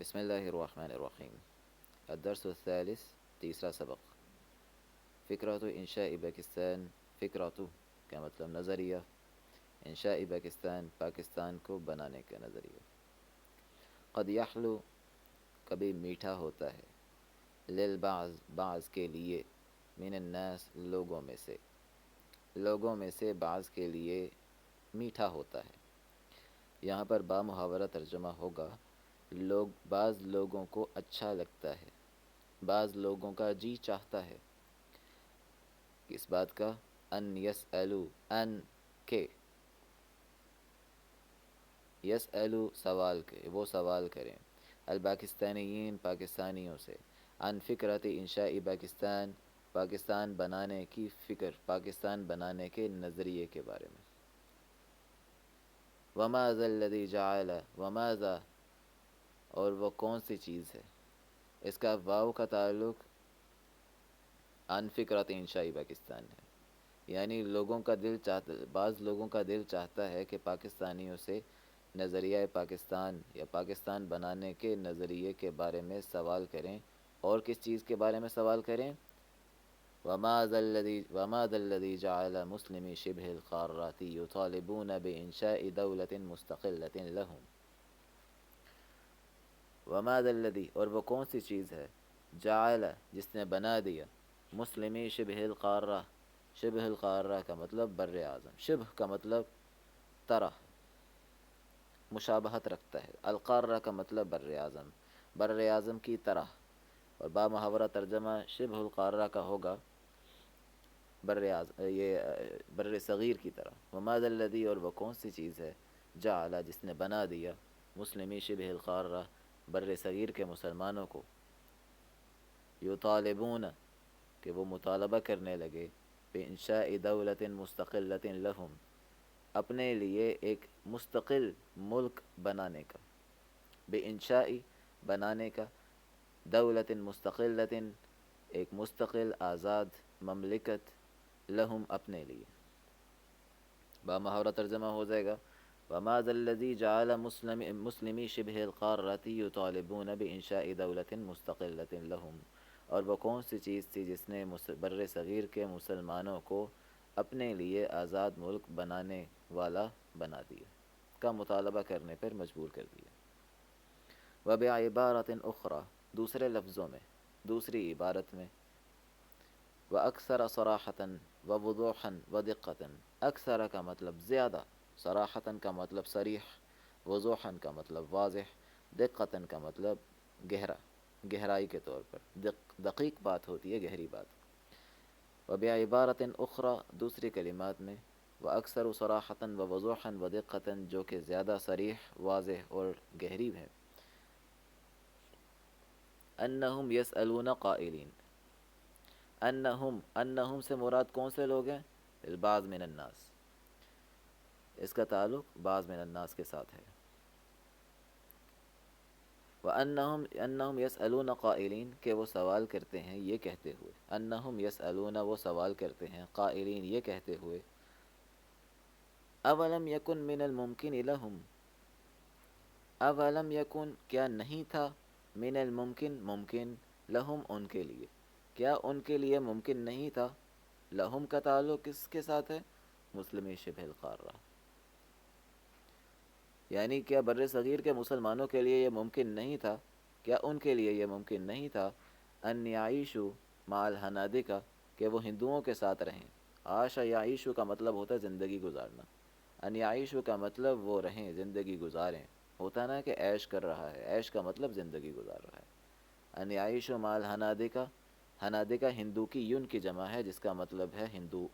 بسم اللہ الرحمن الرحیم۔ الدرس الثالث، تیسرا سبق۔ فکرۃ انشاء پاکستان۔ فکرۃ کا مطلب نظریہ، انشاء پاکستان پاکستان کو بنانے کا نظریہ۔ قد یحلو کبھی میٹھا ہوتا ہے، للبعض بعض کے لیے، من الناس لوگوں میں سے بعض کے لیے میٹھا ہوتا ہے۔ یہاں پر با محاورہ ترجمہ ہوگا، بعض لوگوں کو اچھا لگتا ہے، بعض لوگوں کا جی چاہتا ہے کس بات کا؟ ان یسألو، ان کے، یسألو سوال کے، وہ سوال کریں، الپاکستانیین پاکستانیوں سے، ان فکرت انشاء پاکستان پاکستان بنانے کی فکر، پاکستان بنانے کے نظریے کے بارے میں۔ وما ذا الذی جعل، وما ذا اور وہ کون سی چیز ہے، اس کا واو کا تعلق ان فکرت انشاء پاکستان ہے، یعنی بعض لوگوں کا دل چاہتا ہے کہ پاکستانیوں سے نظریہ پاکستان یا پاکستان بنانے کے نظریے کے بارے میں سوال کریں، اور کس چیز کے بارے میں سوال کریں؟ وما ذا الذی جعل مسلمی شبہ القارۃ یطالبون بانشاء دولۃ مستقلۃ لہم۔ وما ذا الذی اور وہ کون سی چیز ہے، جعل جس نے بنا دیا، مسلمی شبہ القارہ، شبہ القارہ کا مطلب بر اعظم، شبہ کا مطلب طرح، مشابہت رکھتا ہے، القارہ کا مطلب بر اعظم، بر اعظم کی طرح، اور با محاورہ ترجمہ شبہ القارہ کا ہوگا بر صغیر کی طرح۔ وما ذا الذی اور وہ کون سی چیز ہے، جعل جس نے بنا دیا، مسلمی شبہ القارہ بر صغیر کے مسلمانوں کو، یطالبون کہ وہ مطالبہ کرنے لگے، بانشاء دولۃ مستقلۃ لہم اپنے لیے ایک مستقل ملک بنانے کا، بانشاء بنانے کا، دولۃ مستقلۃ ایک مستقل آزاد مملکت، لہم اپنے لیے۔ با محاورہ ترجمہ ہو جائے گا، وما ذا الذی جعل مسلمی شبہ القارۃ یطالبون بانشاء دولۃ مستقلۃ لہم اور وہ کون سی چیز تھی جس نے بر صغیر کے مسلمانوں کو اپنے لیے آزاد ملک بنانے والا بنا دیا، کا مطالبہ کرنے پر مجبور کر دیا۔ وبعبارۃ اخری دوسرے لفظوں میں، دوسری عبارت میں، واکثر صراحۃ ووضوحا ودقۃ، اکثر کا مطلب زیادہ، صراحۃ کا مطلب صریح، وضوحا کا مطلب واضح، دقۃ کا مطلب گہرا، گہرائی کے طور پر، دقیق بات ہوتی ہے، گہری بات۔ وبعبارۃ اخری دوسری کلمات میں، واکثر صراحۃ ووضوحا ودقۃ جو کہ زیادہ صریح، واضح اور گہری ہے، انہم یسألون قائلین، انہم سے مراد کون سے لوگ ہیں؟ البعض من الناس، اس کا تعلق بعض من الناس کے ساتھ ہے۔ انہم یسألون قائلین کہ وہ سوال کرتے ہیں یہ کہتے ہوئے، انہم یسألون وہ سوال کرتے ہیں، قائلین یہ کہتے ہوئے، اولم یکن من الممکن لہم، اولم یکن کیا نہیں تھا، من الممکن ممکن، لہم ان کے لیے، کیا ان کے لیے ممکن نہیں تھا، لہم کا تعلق کس کے ساتھ ہے؟ مسلمی شبہ القارہ، یعنی کیا بر صغیر کے مسلمانوں کے لیے یہ ممکن نہیں تھا، کیا ان کے لیے یہ ممکن نہیں تھا، ان یعیشوا مع الحنادقہ کہ وہ ہندوؤں کے ساتھ رہیں، عاش یعیشو کا مطلب ہوتا ہے زندگی گزارنا، ان یعیشو کا مطلب وہ رہیں، زندگی گزاریں، ہوتا نا کہ عیش کر رہا ہے، عیش کا مطلب زندگی گزار رہا ہے۔ ان یعیشوا مع الحنادقہ، حنادقہ ہندو کی یون کی جمع ہے جس کا مطلب ہے ہندو،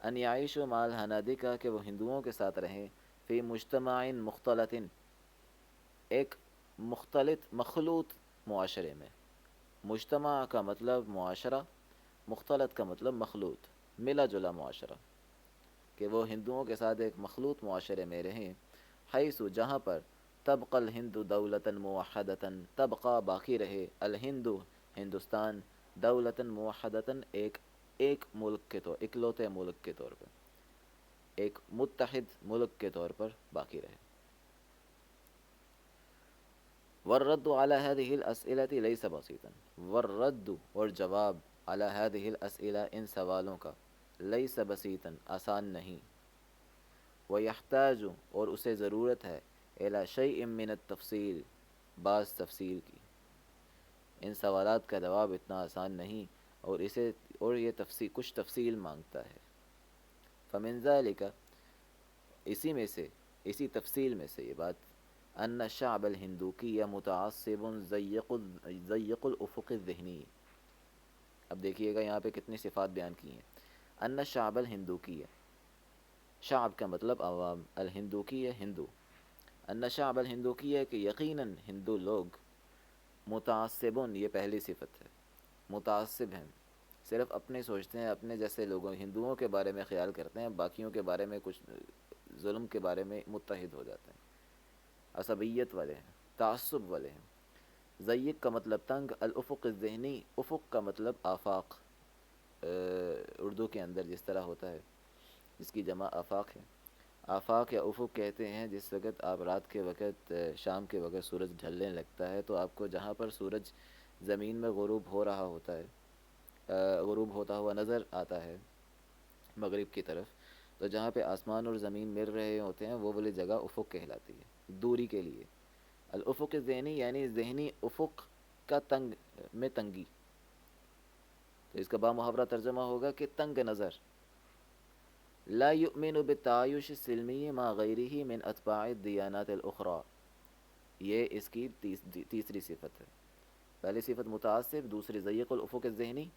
ان یعیشوا مع الحنادقہ کہ وہ ہندوؤں کے ساتھ رہیں، فی مجتمع مختلط ایک مخلوط معاشرے میں، مجتمع کا مطلب معاشرہ، مختلط کا مطلب مخلوط، ملا جلا معاشرہ، کہ وہ ہندوؤں کے ساتھ ایک مخلوط معاشرے میں رہیں، حیث جہاں پر تبقى الہند دولتا موحدتا تبقى باقی رہے، الہند ہندوستان، دولتا موحدتا ایک ملک کے طور، اکلوتے ملک کے طور پر، ایک متحد ملک کے طور پر باقی رہے۔ والرد على هذه الأسئلة ليس بسيطا، والرد اور جواب على هذه الأسئلة ان سوالوں کا ليس بسيطا آسان نہیں، ويحتاج اور اسے ضرورت ہے إلى شيء من التفصيل بعض تفصیل کی، ان سوالات کا جواب اتنا آسان نہیں اور یہ تفصیل کچھ تفصیل مانگتا ہے۔ فمن ذلك اسی تفصیل میں سے یہ بات، ان الشعب الہندوکی متعصب ضیق الافق الذہنی، اب دیکھیے گا یہاں پہ کتنی صفات بیان کی ہیں۔ ان الشعب الہندوکی، شعب کا مطلب عوام، الہندوکی ہندو، ان الشعب الہندوکی کہ یقیناً ہندو لوگ، متعصبون یہ پہلی صفت ہے، متعصب ہیں، صرف اپنے سوچتے ہیں، اپنے جیسے لوگوں ہندوؤں کے بارے میں خیال کرتے ہیں، باقیوں کے بارے میں کچھ ظلم کے بارے میں متحد ہو جاتے ہیں، عصبیت والے ہیں، تعصب والے ہیں۔ ضیق کا مطلب تنگ، الافق الذہنی، افق کا مطلب آفاق، اردو کے اندر جس طرح ہوتا ہے، جس کی جمع آفاق ہے، آفاق یا افق کہتے ہیں جس وقت آپ رات کے وقت، شام کے وقت سورج ڈھلنے لگتا ہے تو آپ کو جہاں پر سورج زمین میں غروب ہو رہا ہوتا ہے، غروب ہوتا ہوا نظر آتا ہے مغرب کی طرف، تو جہاں پہ آسمان اور زمین مل رہے ہوتے ہیں وہ والی جگہ افق کہلاتی ہے، دوری کے لیے۔ الافق الذہنی یعنی ذہنی افق کا تنگ میں تنگی، تو اس کا بامحاورہ ترجمہ ہوگا کہ تنگ نظر۔ لا یؤمن بالتعایش السلمی مع غیرہ من اتباع الدیانات الاخرى، یہ اس کی تیسری صفت ہے۔ پہلی صفت متعصب، دوسری ضیق الافق الذہنی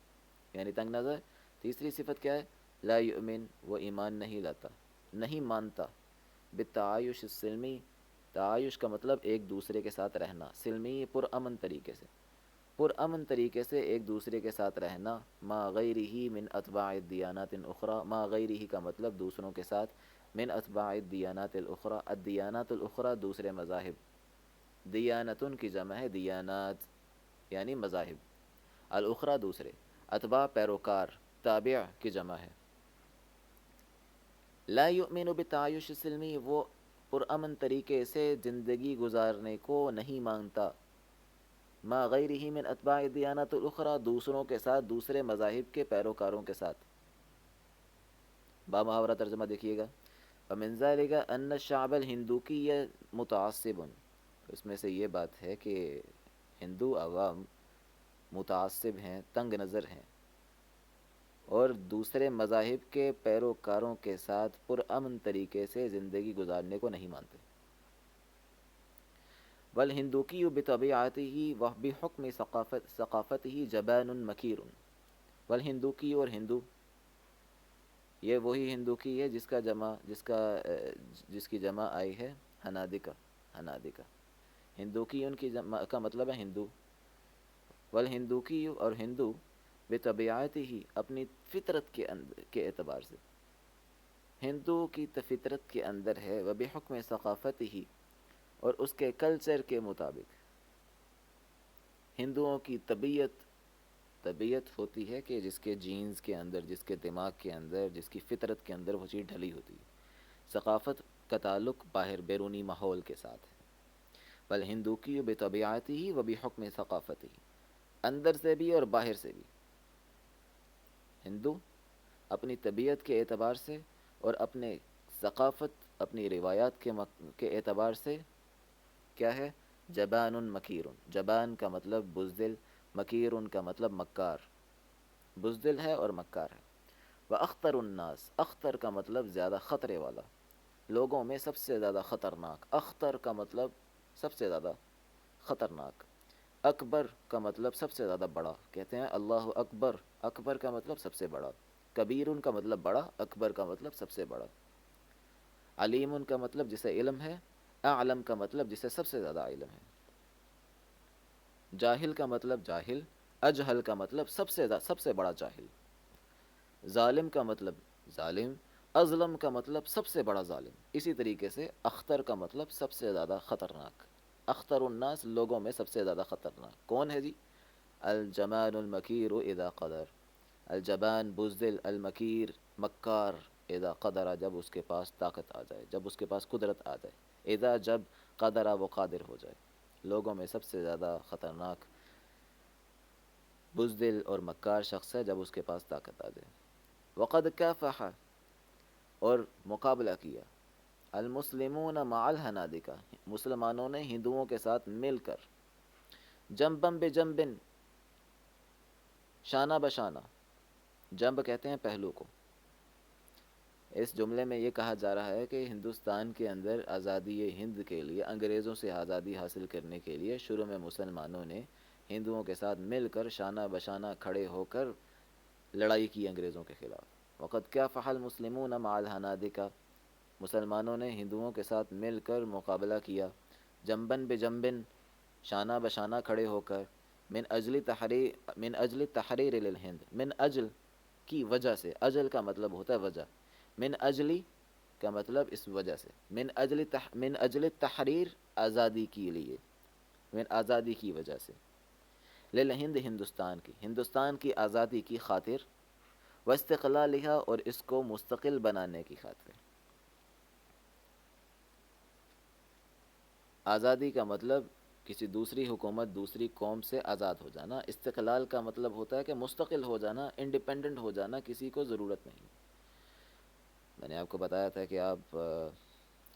یعنی تنگ نظر، تیسری صفت کیا ہے؟ لا یؤمن، وہ ایمان نہیں لاتا، نہیں مانتا، بالتعایش السلمی، تعایش کا مطلب ایک دوسرے کے ساتھ رہنا، سلمی پرامن طریقے سے، پرامن طریقے سے ایک دوسرے کے ساتھ رہنا، ما غیرہ من اتباع الدیانات الاخری، ما غیرہ کا مطلب دوسروں کے ساتھ، من اتباع الدیانات الاخری، الدیانات الاخری دوسرے مذاہب، دیانتن کی جمع ہے دیانات یعنی مذاہب، الاخری دوسرے، اتباع پیروکار، تابع کی جمع ہے۔ لا یؤمن بالتعایش السلمی، وہ پرامن طریقے سے زندگی گزارنے کو نہیں مانتا، ما غیرہ من اتباع الدیانات الاخری دوسروں کے ساتھ، دوسرے مذاہب کے پیروکاروں کے ساتھ۔ بامحاورہ ترجمہ دیکھیے گا، ومن ذلک ان الشعب الہندوکی متعصب، اس میں سے یہ بات ہے کہ ہندو عوام متعصب ہیں، تنگ نظر ہیں، اور دوسرے مذاہب کے پیروکاروں کے ساتھ پرامن طریقے سے زندگی گزارنے کو نہیں مانتے۔ والہندوکی بطبیعتہ وبحکم ثقافتہ جبان مکیر، والہندوکی اور ہندو، یہ وہی ہندوکی ہے جس کی جمع آئی ہے ہنادکہ، ہنادکہ، ہندوکی ان کی جمع کا مطلب ہے ہندو، والہندوکی اور ہندو بطبیعتہ اپنی فطرت کے اعتبار سے، ہندو کی فطرت کے اندر ہے، وبحکم ثقافتہ اور اس کے کلچر کے مطابق، ہندوؤں کی طبیعت ہوتی ہے کہ جس کے جینز کے اندر، جس کے دماغ کے اندر، جس کی فطرت کے اندر وہ چیز ڈھلی ہوتی ہے۔ ثقافت کا تعلق باہر بیرونی ماحول کے ساتھ ہے۔ والہندوکی بطبیعتہ وبحکم ثقافتہ، اندر سے بھی اور باہر سے بھی، ہندو اپنی طبیعت کے اعتبار سے اور اپنے ثقافت، اپنی روایات کے اعتبار سے کیا ہے؟ جبان مکیر، جبان کا مطلب بزدل، مکیر کا مطلب مکار، بزدل ہے اور مکار ہے۔ وَأَخْطَرُ النَّاسِ، اخطر کا مطلب زیادہ خطرے والا، لوگوں میں سب سے زیادہ خطرناک، اخطر کا مطلب سب سے زیادہ خطرناک، اکبر کا مطلب سب سے زیادہ بڑا، کہتے ہیں اللہ اکبر، اکبر کا مطلب سب سے بڑا، کبیر کا مطلب بڑا، اکبر کا مطلب سب سے بڑا، علیم کا مطلب جسے علم ہے، اعلم کا مطلب جسے سب سے زیادہ علم ہے، جاہل کا مطلب جاہل، اجہل کا مطلب سب سے بڑا جاہل، ظالم کا مطلب ظالم، اظلم کا مطلب سب سے بڑا ظالم، اسی طریقے سے اخطر کا مطلب سب سے زیادہ خطرناک، اخطر الناس لوگوں میں سب سے زیادہ خطرناک کون ہے جی؟ الجبان المکیر اذا قدر، الجبان بزدل، المکیر مکار، اذا قدر جب اس کے پاس طاقت آ جائے، جب اس کے پاس قدرت آ جائے، اذا جب قدر وہ قادر ہو جائے، لوگوں میں سب سے زیادہ خطرناک بزدل اور مکار شخص ہے جب اس کے پاس طاقت آ جائے۔ وقد کافح، اور مقابلہ کیا، المسلمون مع الحنادقہ، مسلمانوں نے ہندوؤں کے ساتھ مل کر، جنبن بجنبن، شانہ بشانہ، جنب کہتے ہیں پہلو کو۔ اس جملے میں یہ کہا جا رہا ہے کہ ہندوستان کے اندر آزادی ہند کے لیے، انگریزوں سے آزادی حاصل کرنے کے لیے شروع میں مسلمانوں نے ہندوؤں کے ساتھ مل کر شانہ بشانہ کھڑے ہو کر لڑائی کی انگریزوں کے خلاف۔ وقت کیا فعل المسلمون مع الحنادقہ، مسلمانوں نے ہندوؤں کے ساتھ مل کر مقابلہ کیا، جنبن بجنبن، شانہ بشانہ کھڑے ہو کر، من اجل تحریر للہند، من اجل کی وجہ سے، اجل کا مطلب ہوتا ہے وجہ، من اجلی کا مطلب اس وجہ سے، من اجل تحریر، آزادی کے لیے، من آزادی کی وجہ سے، للہند، ہندوستان کی آزادی کی خاطر، واستقلالها، اور اس کو مستقل بنانے کی خاطر۔ آزادی کا مطلب کسی دوسری حکومت، دوسری قوم سے آزاد ہو جانا۔ استقلال کا مطلب ہوتا ہے کہ مستقل ہو جانا، انڈیپینڈنٹ ہو جانا، کسی کو ضرورت نہیں۔ میں نے آپ کو بتایا تھا کہ آپ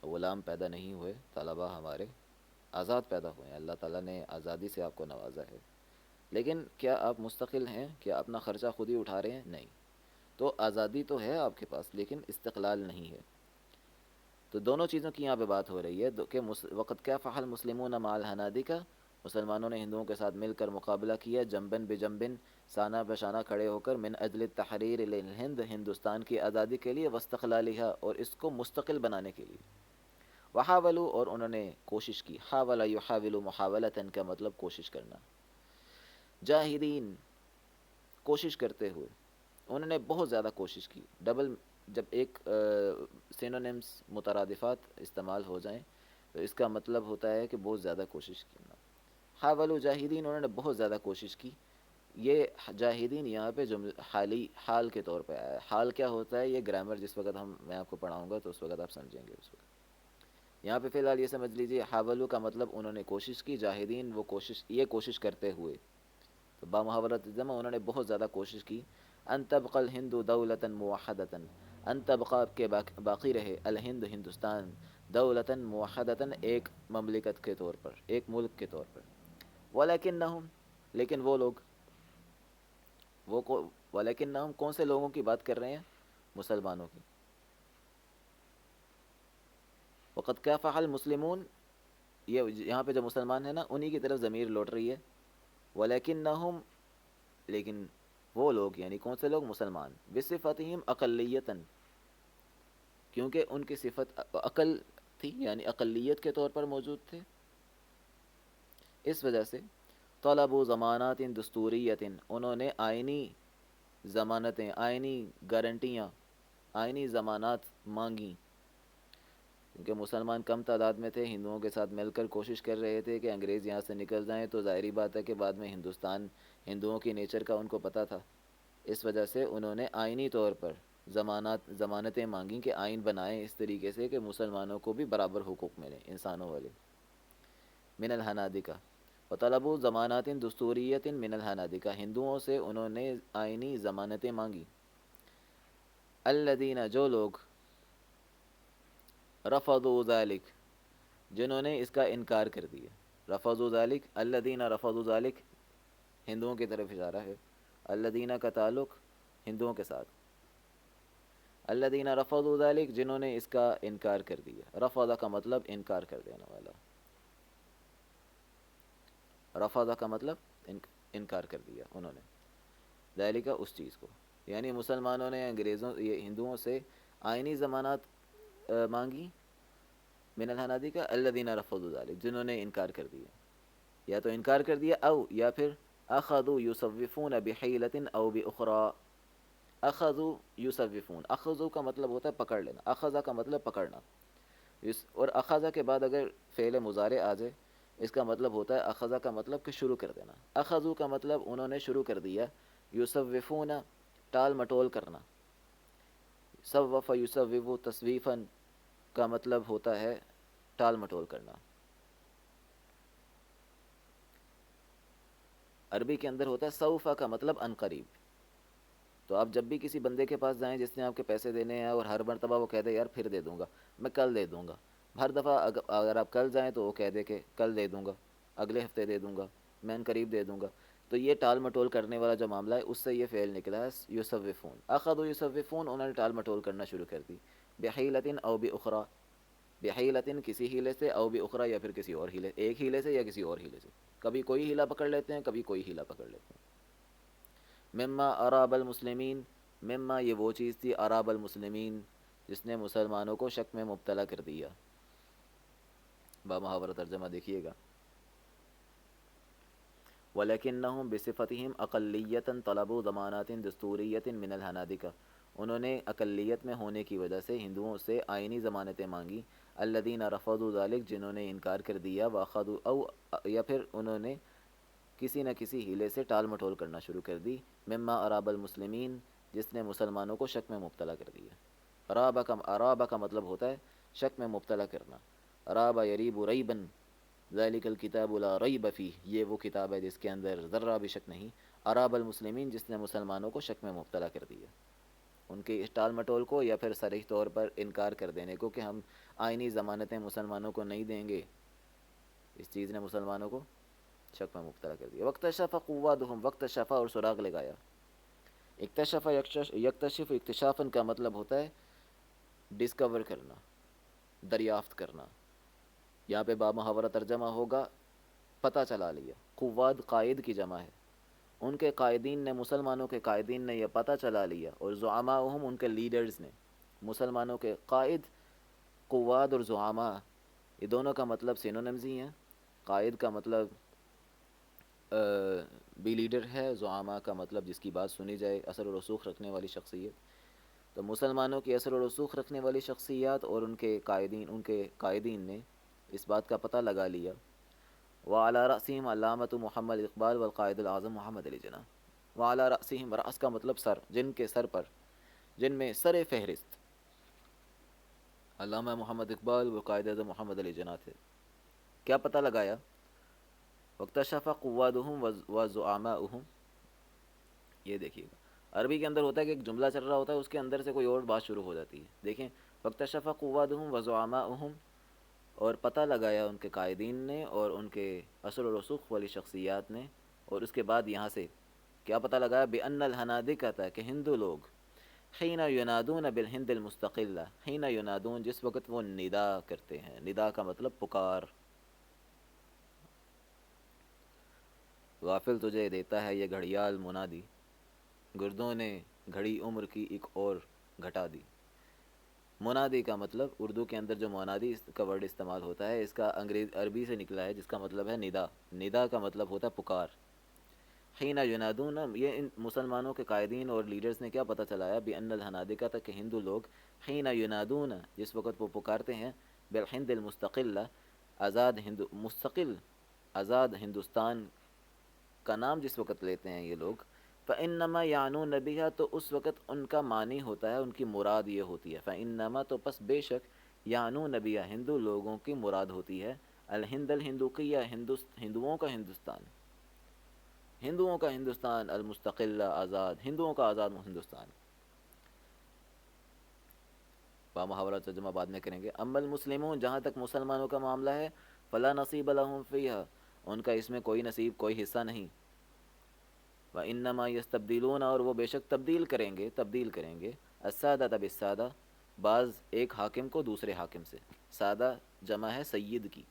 غلام پیدا نہیں ہوئے، طلبہ ہمارے آزاد پیدا ہوئے ہیں، اللہ تعالیٰ نے آزادی سے آپ کو نوازا ہے، لیکن کیا آپ مستقل ہیں؟ کیا اپنا خرچہ خود ہی اٹھا رہے ہیں؟ نہیں۔ تو آزادی تو ہے آپ کے پاس، لیکن استقلال نہیں ہے۔ تو دونوں چیزوں کی یہاں پہ بات ہو رہی ہے کہ وقت کیا فعل المسلمون مع الحنادقہ، مسلمانوں نے ہندوؤں کے ساتھ مل کر مقابلہ کیا، جنبن بجنبن، شانہ بشانہ کھڑے ہو کر، من اجل تحریر الہند، ہندوستان کی آزادی کے لیے، واستقلالها، اور اس کو مستقل بنانے کے لیے، وحاولوا، اور انہوں نے کوشش کی، حاول یحاول محاولۃ کا مطلب کوشش کرنا، جاہدین، کوشش کرتے ہوئے، انہوں نے بہت زیادہ کوشش کی۔ ڈبل، جب ایک سینونیمز مترادفات استعمال ہو جائیں تو اس کا مطلب ہوتا ہے کہ بہت زیادہ کوشش کرنا۔ حاولوا جاہدین، انہوں نے بہت زیادہ کوشش کی۔ یہ جاہدین یہاں پہ حال کے طور پہ آیا ہے۔ حال کیا ہوتا ہے؟ یہ گرامر جس وقت میں آپ کو پڑھاؤں گا تو اس وقت آپ سمجھیں گے اس وقت۔ یہاں پہ فی الحال یہ سمجھ لیجیے، حاولوا کا مطلب انہوں نے کوشش کی، جاہدین وہ کوشش کرتے ہوئے، تو بامحاولۃ الجمع، انہوں نے بہت زیادہ کوشش کی، ان تبقى الہند دولة موحدة، ان تبقى کے باقی رہے، الہند، ہندوستان، دولة موحدة، ایک مملکت کے طور پر، ایک ملک کے طور پر، ولکنہم، لیکن وہ لوگ، ولکنہم کون سے لوگوں کی بات کر رہے ہیں؟ مسلمانوں کی۔ وقد کافح المسلمون، یہ یہاں پہ جو مسلمان ہیں نا انہی کی طرف ضمیر لوٹ رہی ہے، ولکنہم، لیکن وہ لوگ، یعنی کون سے لوگ؟ مسلمان، بصفتہم اقلیتاً، کیونکہ ان کی صفت عقل تھی، یعنی اقلیت کے طور پر موجود تھے، اس وجہ سے، طلبوا ضمانات دستوریت، انہوں نے آئینی ضمانتیں، آئینی گارنٹیاں، آئینی ضمانات مانگیں، کیونکہ مسلمان کم تعداد میں تھے، ہندوؤں کے ساتھ مل کر کوشش کر رہے تھے کہ انگریز یہاں سے نکل جائیں، تو ظاہری بات ہے کہ بعد میں ہندوؤں کی نیچر کا ان کو پتہ تھا، اس وجہ سے انہوں نے آئینی طور پر ضمانتیں مانگیں کہ آئین بنائیں اس طریقے سے کہ مسلمانوں کو بھی برابر حقوق ملیں، انسانوں والے۔ من الحنادقہ، وطلبوا ضمانات دستوریت من الحنادقہ، ہندوؤں سے انہوں نے آئینی ضمانتیں مانگی، الذین، جو لوگ، رفضوا ذلک، جنہوں نے اس کا انکار کر دیا، رفضوا ذلک، الذین رفضوا ذلک، ہندوؤں کی طرف اشارہ ہے، الذین کا تعلق ہندوؤں کے ساتھ، الذین رفضوا ذلک، جنہوں نے اس کا انکار کر دیا، رفض کا مطلب انکار کر دینے والا، رفض کا مطلب انکار کر دیا انہوں نے، ذالک، اس چیز کو، یعنی مسلمانوں نے ہندوؤں سے آئینی ضمانات مانگی، من الحنادقہ، الذین رفضوا ذلک، جنہوں نے انکار کر دیا، یا تو انکار کر دیا، او یا پھر اخذوا یصوفون بحیلۃ او باخری، اخذوا یصوفون، اخذوا کا مطلب ہوتا ہے پکڑ لینا، اخذ کا مطلب پکڑنا، اور اخذ کے بعد اگر فعل مضارع آ جائے اس کا مطلب ہوتا ہے، اخذ کا مطلب کہ شروع کر دینا، اخذوا کا مطلب انہوں نے شروع کر دیا، یصوفون، ٹال مٹول کرنا، صوف یصوف تصویفاً کا مطلب ہوتا ہے ٹال مٹول کرنا، عربی کے اندر ہوتا ہے سوفا کا مطلب ان قریب. تو آپ جب بھی کسی بندے کے پاس جائیں جس نے آپ کے پیسے دینے ہیں اور ہر مرتبہ وہ کہہ دے یار پھر دے دوں گا، میں کل دے دوں گا، ہر دفعہ اگر آپ کل جائیں تو وہ کہہ دے کہ کل دے دوں گا، اگلے ہفتے دے دوں گا، میں ان قریب دے دوں گا، تو یہ ٹال مٹول کرنے والا جو معاملہ ہے اس سے یہ فعل نکلا ہے یصوفون. اخذوا یصوفون، انہوں نے ٹال مٹول کرنا شروع کر دی. بحیلۃ او باخری، بحیلۃ کسی ہیلے سے، او باخری یا پھر کسی اور ہیلے، ایک ہیلے سے یا کسی اور ہیلے سے. کبھی کوئی ہیلا پکڑ لیتے ہیں، کبھی کوئی ہیلا پکڑ لیتے ہیں. مما اراب المسلمین، مما یہ وہ چیز تھی اراب المسلمین جس نے مسلمانوں کو شک میں مبتلا کر دیا. بامحاورہ ترجمہ دیکھیے گا. وَلَكِنَّهُمْ بِصِفَتِهِمْ أَقَلِّيَّةً طَلَبُوا ضَمَانَاتٍ دستوریۃ من الحنادقہ، انہوں نے اقلیت میں ہونے کی وجہ سے ہندوؤں سے آئینی ضمانتیں مانگی. الذین رفضوا ذلک، جنہوں نے انکار کر دیا. وَأَخَذُوا، او یا پھر انہوں نے کسی نہ کسی ہیلے سے ٹال مٹول کرنا شروع کر دی. مما اراب المسلمین، جس نے مسلمانوں کو شک میں مبتلا کر دیا. ارابہ کا مطلب ہوتا ہے شک میں مبتلا کرنا. ارابہ یریب ریبن، ذالک الکتاب لا ریب فیہ، یہ وہ کتاب ہے جس کے اندر ذرہ بھی شک نہیں. اراب المسلمین، جس نے مسلمانوں کو شک میں مبتلا کر دیا، ان کے اس ٹال مٹول کو یا پھر صریح طور پر انکار کر دینے کو کہ ہم آئینی ضمانتیں مسلمانوں کو نہیں دیں گے، اس چیز نے مسلمانوں کو شک میں مبتلا کر دیا. وقتشف قوادہم، وقت شفا اور سراغ لگایا. اکتشف یکتشف، اکتشافاً کا مطلب ہوتا ہے ڈسکور کرنا، دریافت کرنا. یہاں پہ با محاورہ ترجمہ ہوگا پتہ چلا لیا. قواد قائد کی جمع ہے. ان کے قائدین نے، مسلمانوں کے قائدین نے یہ پتہ چلا لیا. اور زعماؤہم، ان کے لیڈرز نے، مسلمانوں کے قائد. قواد اور زعما یہ دونوں کا مطلب سینونیمز ہی ہیں. قائد کا مطلب بھی لیڈر ہے، زعما کا مطلب جس کی بات سنی جائے، اثر و رسوخ رکھنے والی شخصیت. تو مسلمانوں کی اثر و رسوخ رکھنے والی شخصیات اور ان کے قائدین نے اس بات کا پتہ لگا لیا. وعلی رأسہم علامۃ محمد اقبال والقائد الاعظم محمد علی جناح. وعلی رأسہم، رأس کا مطلب سر، جن کے سر پر، جن میں سر فہرست علامہ محمد اقبال و قائد اعظم محمد علی جناح تھے. کیا پتہ لگایا؟ واکتشف قوادہم وزعماؤہم. یہ دیکھیے گا عربی کے اندر ہوتا ہے کہ ایک جملہ چل رہا ہوتا ہے، اس کے اندر سے کوئی اور بات شروع ہو جاتی ہے. دیکھیں، واکتشف قوادہم وزعماؤہم، اور پتہ لگایا ان کے قائدین نے اور ان کے اثر و رسوخ والی شخصیات نے. اور اس کے بعد یہاں سے کیا پتہ لگایا؟ بأن الحنادقہ، کہ ہندو لوگ، حین ینادون بالہند المستقلہ، حین ینادون، جس وقت وہ ندا کرتے ہیں. ندا کا مطلب پکار. غافل تجھے دیتا ہے یہ گھڑیال منادی، گردوں نے گھڑی عمر کی ایک اور گھٹا دی. منادی کا مطلب، اردو کے اندر جو منادی کا ورڈ استعمال ہوتا ہے، اس کا عربی سے نکلا ہے جس کا مطلب ہے ندا. ندا کا مطلب ہوتا ہے پکار. حین ینادون، یہ ان مسلمانوں کے قائدین اور لیڈرز نے کیا پتہ چلایا؟ بأن الحنادقہ، تک کہ ہندو لوگ، حین ینادون، جس وقت وہ پکارتے ہیں، بالہند المستقلہ، مستقل آزاد ہندوستان کا نام جس وقت لیتے ہیں یہ لوگ، فإنما یعنون بها، تو اس وقت ان کا معنی ہوتا ہے، ان کی مراد یہ ہوتی ہے. فإنما، تو پس بے شک، یعنون بها، ہندو لوگوں کی مراد ہوتی ہے، الہند الہندوقیہ، ہندوؤں کا ہندوستان، ہندوؤں کا ہندوستان، المستقل آزاد، ہندوؤں کا آزاد ہندوستان. با محاورہ ترجمہ بعد میں کریں گے. اما المسلمون، جہاں تک مسلمانوں کا معاملہ ہے، فلا نصیب لهم فیہا، ان کا اس میں کوئی نصیب، کوئی حصہ نہیں. وانما یستبدلون، اور وہ بے شک تبدیل کریں گے السادۃ بالسادہ، بعض ایک حاکم کو دوسرے حاکم سے. سادہ جمع ہے سید کی،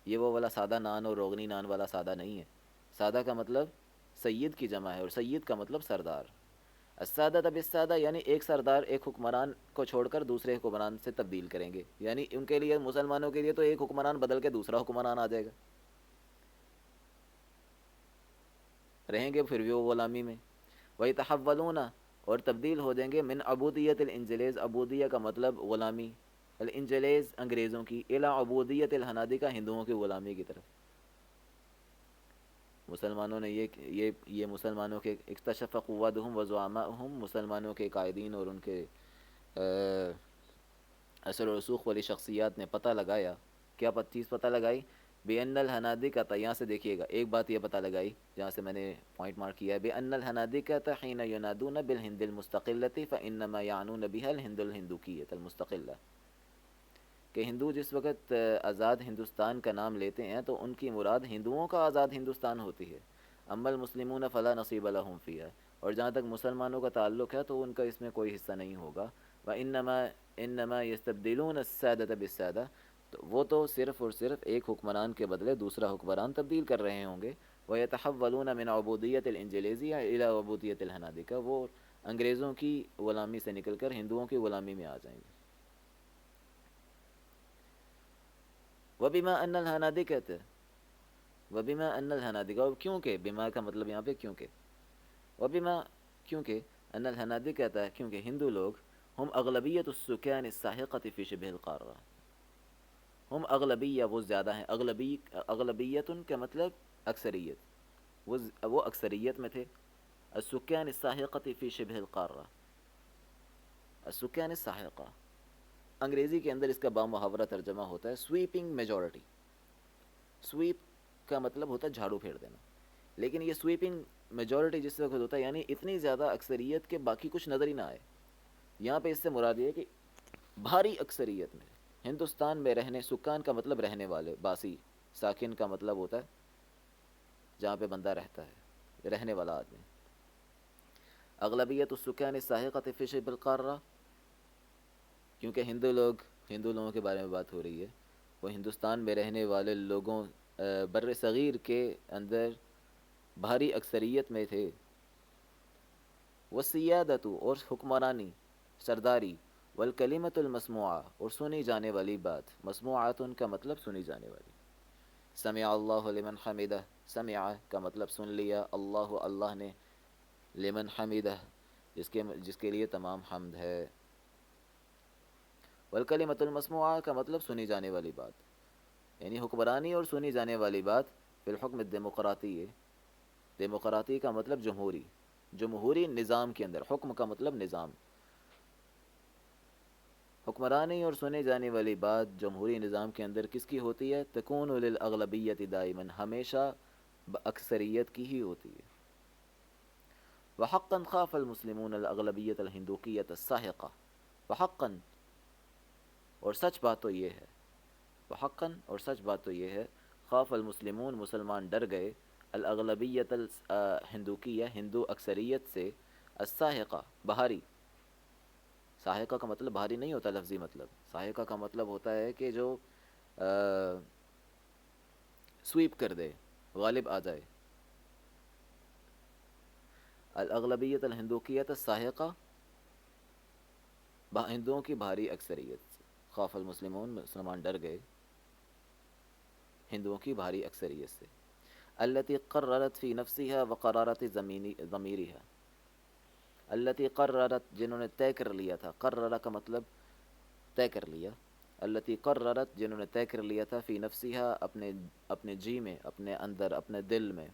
یہ وہ والا سادہ نان اور روغنی نان والا سادہ نہیں ہے. سادہ کا مطلب سید کی جمع ہے، اور سید کا مطلب سردار. السادۃ بالسادہ، یعنی ایک سردار ایک حکمران کو چھوڑ کر دوسرے حکمران سے تبدیل کریں گے. یعنی ان کے لیے، مسلمانوں کے لیے تو ایک حکمران بدل کے دوسرا حکمران آ جائے گا، رہیں گے پھر بھی وہ غلامی میں. وَيَتَحَوَّلُونَ، اور تبدیل ہو جائیں گے، من عبودیت الانجلیز، عبودیہ کا مطلب غلامی، الانجلیز انگریزوں کی، الی عبودیت الحنادقہ، ہندوؤں کی غلامی کی طرف. مسلمانوں نے یہ مسلمانوں کے اکتشف قوادہم وزعماؤہم، مسلمانوں کے قائدین اور ان کے اثر و رسوخ والی شخصیات نے پتہ لگایا. کیا چیز پتہ لگائی؟ بأن الحنادقة، یہاں سے دیکھیے گا ایک بات یہ پتہ لگائی جہاں سے میں نے پوائنٹ مارک کیا ہے، بأن الحنادقة حين ينادون بالهند المستقلة فإنما يعنون بها الهند الهندوكية المستقلة، کہ ہندو جس وقت آزاد ہندوستان کا نام لیتے ہیں تو ان کی مراد ہندوؤں کا آزاد ہندوستان ہوتی ہے۔ اما المسلمون فلا نصیب لهم فیہا، اور جہاں تک مسلمانوں کا تعلق ہے تو ان کا اس میں کوئی حصہ نہیں ہوگا۔ وانما یستبدلون السادة بالسادة، تو وہ تو صرف اور صرف ایک حکمران کے بدلے دوسرا حکمران تبدیل کر رہے ہوں گے۔ ویتحولون من عبودیت الانجلیزیہ الی عبودیت الحنادقہ، وہ انگریزوں کی غلامی سے نکل کر ہندوؤں کی غلامی میں آ جائیں گے۔ وبما ان الحنادقة، وبما ان الحنادقة، اور کیونکہ، بما کا مطلب یہاں پہ کیونکہ، وبما کیونکہ، ان الحنادقة کیونکہ ہندو لوگ، ہم اغلبیت السکان الساحقة فی شبہ القارہ، ہم اغلبیہ وہ زیادہ ہیں، اغلبیت کا مطلب اکثریت، وہ اکثریت میں تھے، السکان الساحقة فی شبہ القارہ، السکان الساحقہ انگریزی کے اندر اس کا بامحاورہ ترجمہ ہوتا ہے سویپنگ میجورٹی۔ سویپ کا مطلب ہوتا ہے جھاڑو پھیر دینا، لیکن یہ سویپنگ میجورٹی جس وقت ہوتا ہے یعنی اتنی زیادہ اکثریت کہ باقی کچھ نظر ہی نہ آئے، یہاں پہ اس سے مراد یہ ہے کہ بھاری اکثریت میں ہندوستان میں رہنے، سکان کا مطلب رہنے والے، باسی، ساکن کا مطلب ہوتا ہے جہاں پہ بندہ رہتا ہے، رہنے والا آدمی۔ اغلبیت السکان الساحقة فی شبہ القارہ، کیونکہ ہندو لوگوں کے بارے میں بات ہو رہی ہے، وہ ہندوستان میں رہنے والے لوگوں بر صغیر کے اندر بھاری اکثریت میں تھے۔ والسیادۃ، اور حکمرانی، سرداری، والکلمۃ المسموعہ، اور سنی جانے والی بات، مسموعات کا مطلب سنی جانے والی۔ سمع اللہ لمن حمدہ، سمع کا مطلب سن لیا، اللہ نے، لمن حمدہ جس کے لیے تمام حمد ہے۔ والکلمۃ المسموعہ کا مطلب سنی جانے والی بات، یعنی حکمرانی اور سنی جانے والی بات فی الحکم الدیمقراطی ہے۔ دیمقراطی کا مطلب جمہوری نظام کے اندر، حکم کا مطلب نظام، حکمرانی اور سنے جانے والی بات جمہوری نظام کے اندر کس کی ہوتی ہے؟ تکون للاغلبیت دائما، ہمیشہ اکثریت کی ہی ہوتی ہے۔ وحقا خاف المسلمون الاغلبیت الہندوکیت الساحقہ، وحقا، اور سچ بات تو یہ ہے، وحقا، اور سچ بات تو یہ ہے، خاف المسلمون، مسلمان ڈر گئے، الاغلبیت الہندوکیہ، ہندو اکثریت سے، الساحقہ، بہاری، ساحقہ کا مطلب بھاری نہیں ہوتا لفظی مطلب، ساحقہ کا مطلب ہوتا ہے کہ جو سویپ کر دے، غالب آ جائے۔ الاغلبیت الہندوکیت الساحقہ، ہندوؤں کی بھاری اکثریت سے، خاف المسلمون، مسلمان ڈر گئے ہندوؤں کی بھاری اکثریت سے، التي قررت فی نفسها وقرارت ضمیرها، التي قررت، جنہوں نے طے کر لیا تھا، قرر کا مطلب طے کر لیا، التي قررت، جنہوں نے طے کر لیا تھا، فی نفسها، اپنے جی میں، اپنے اندر، اپنے دل میں،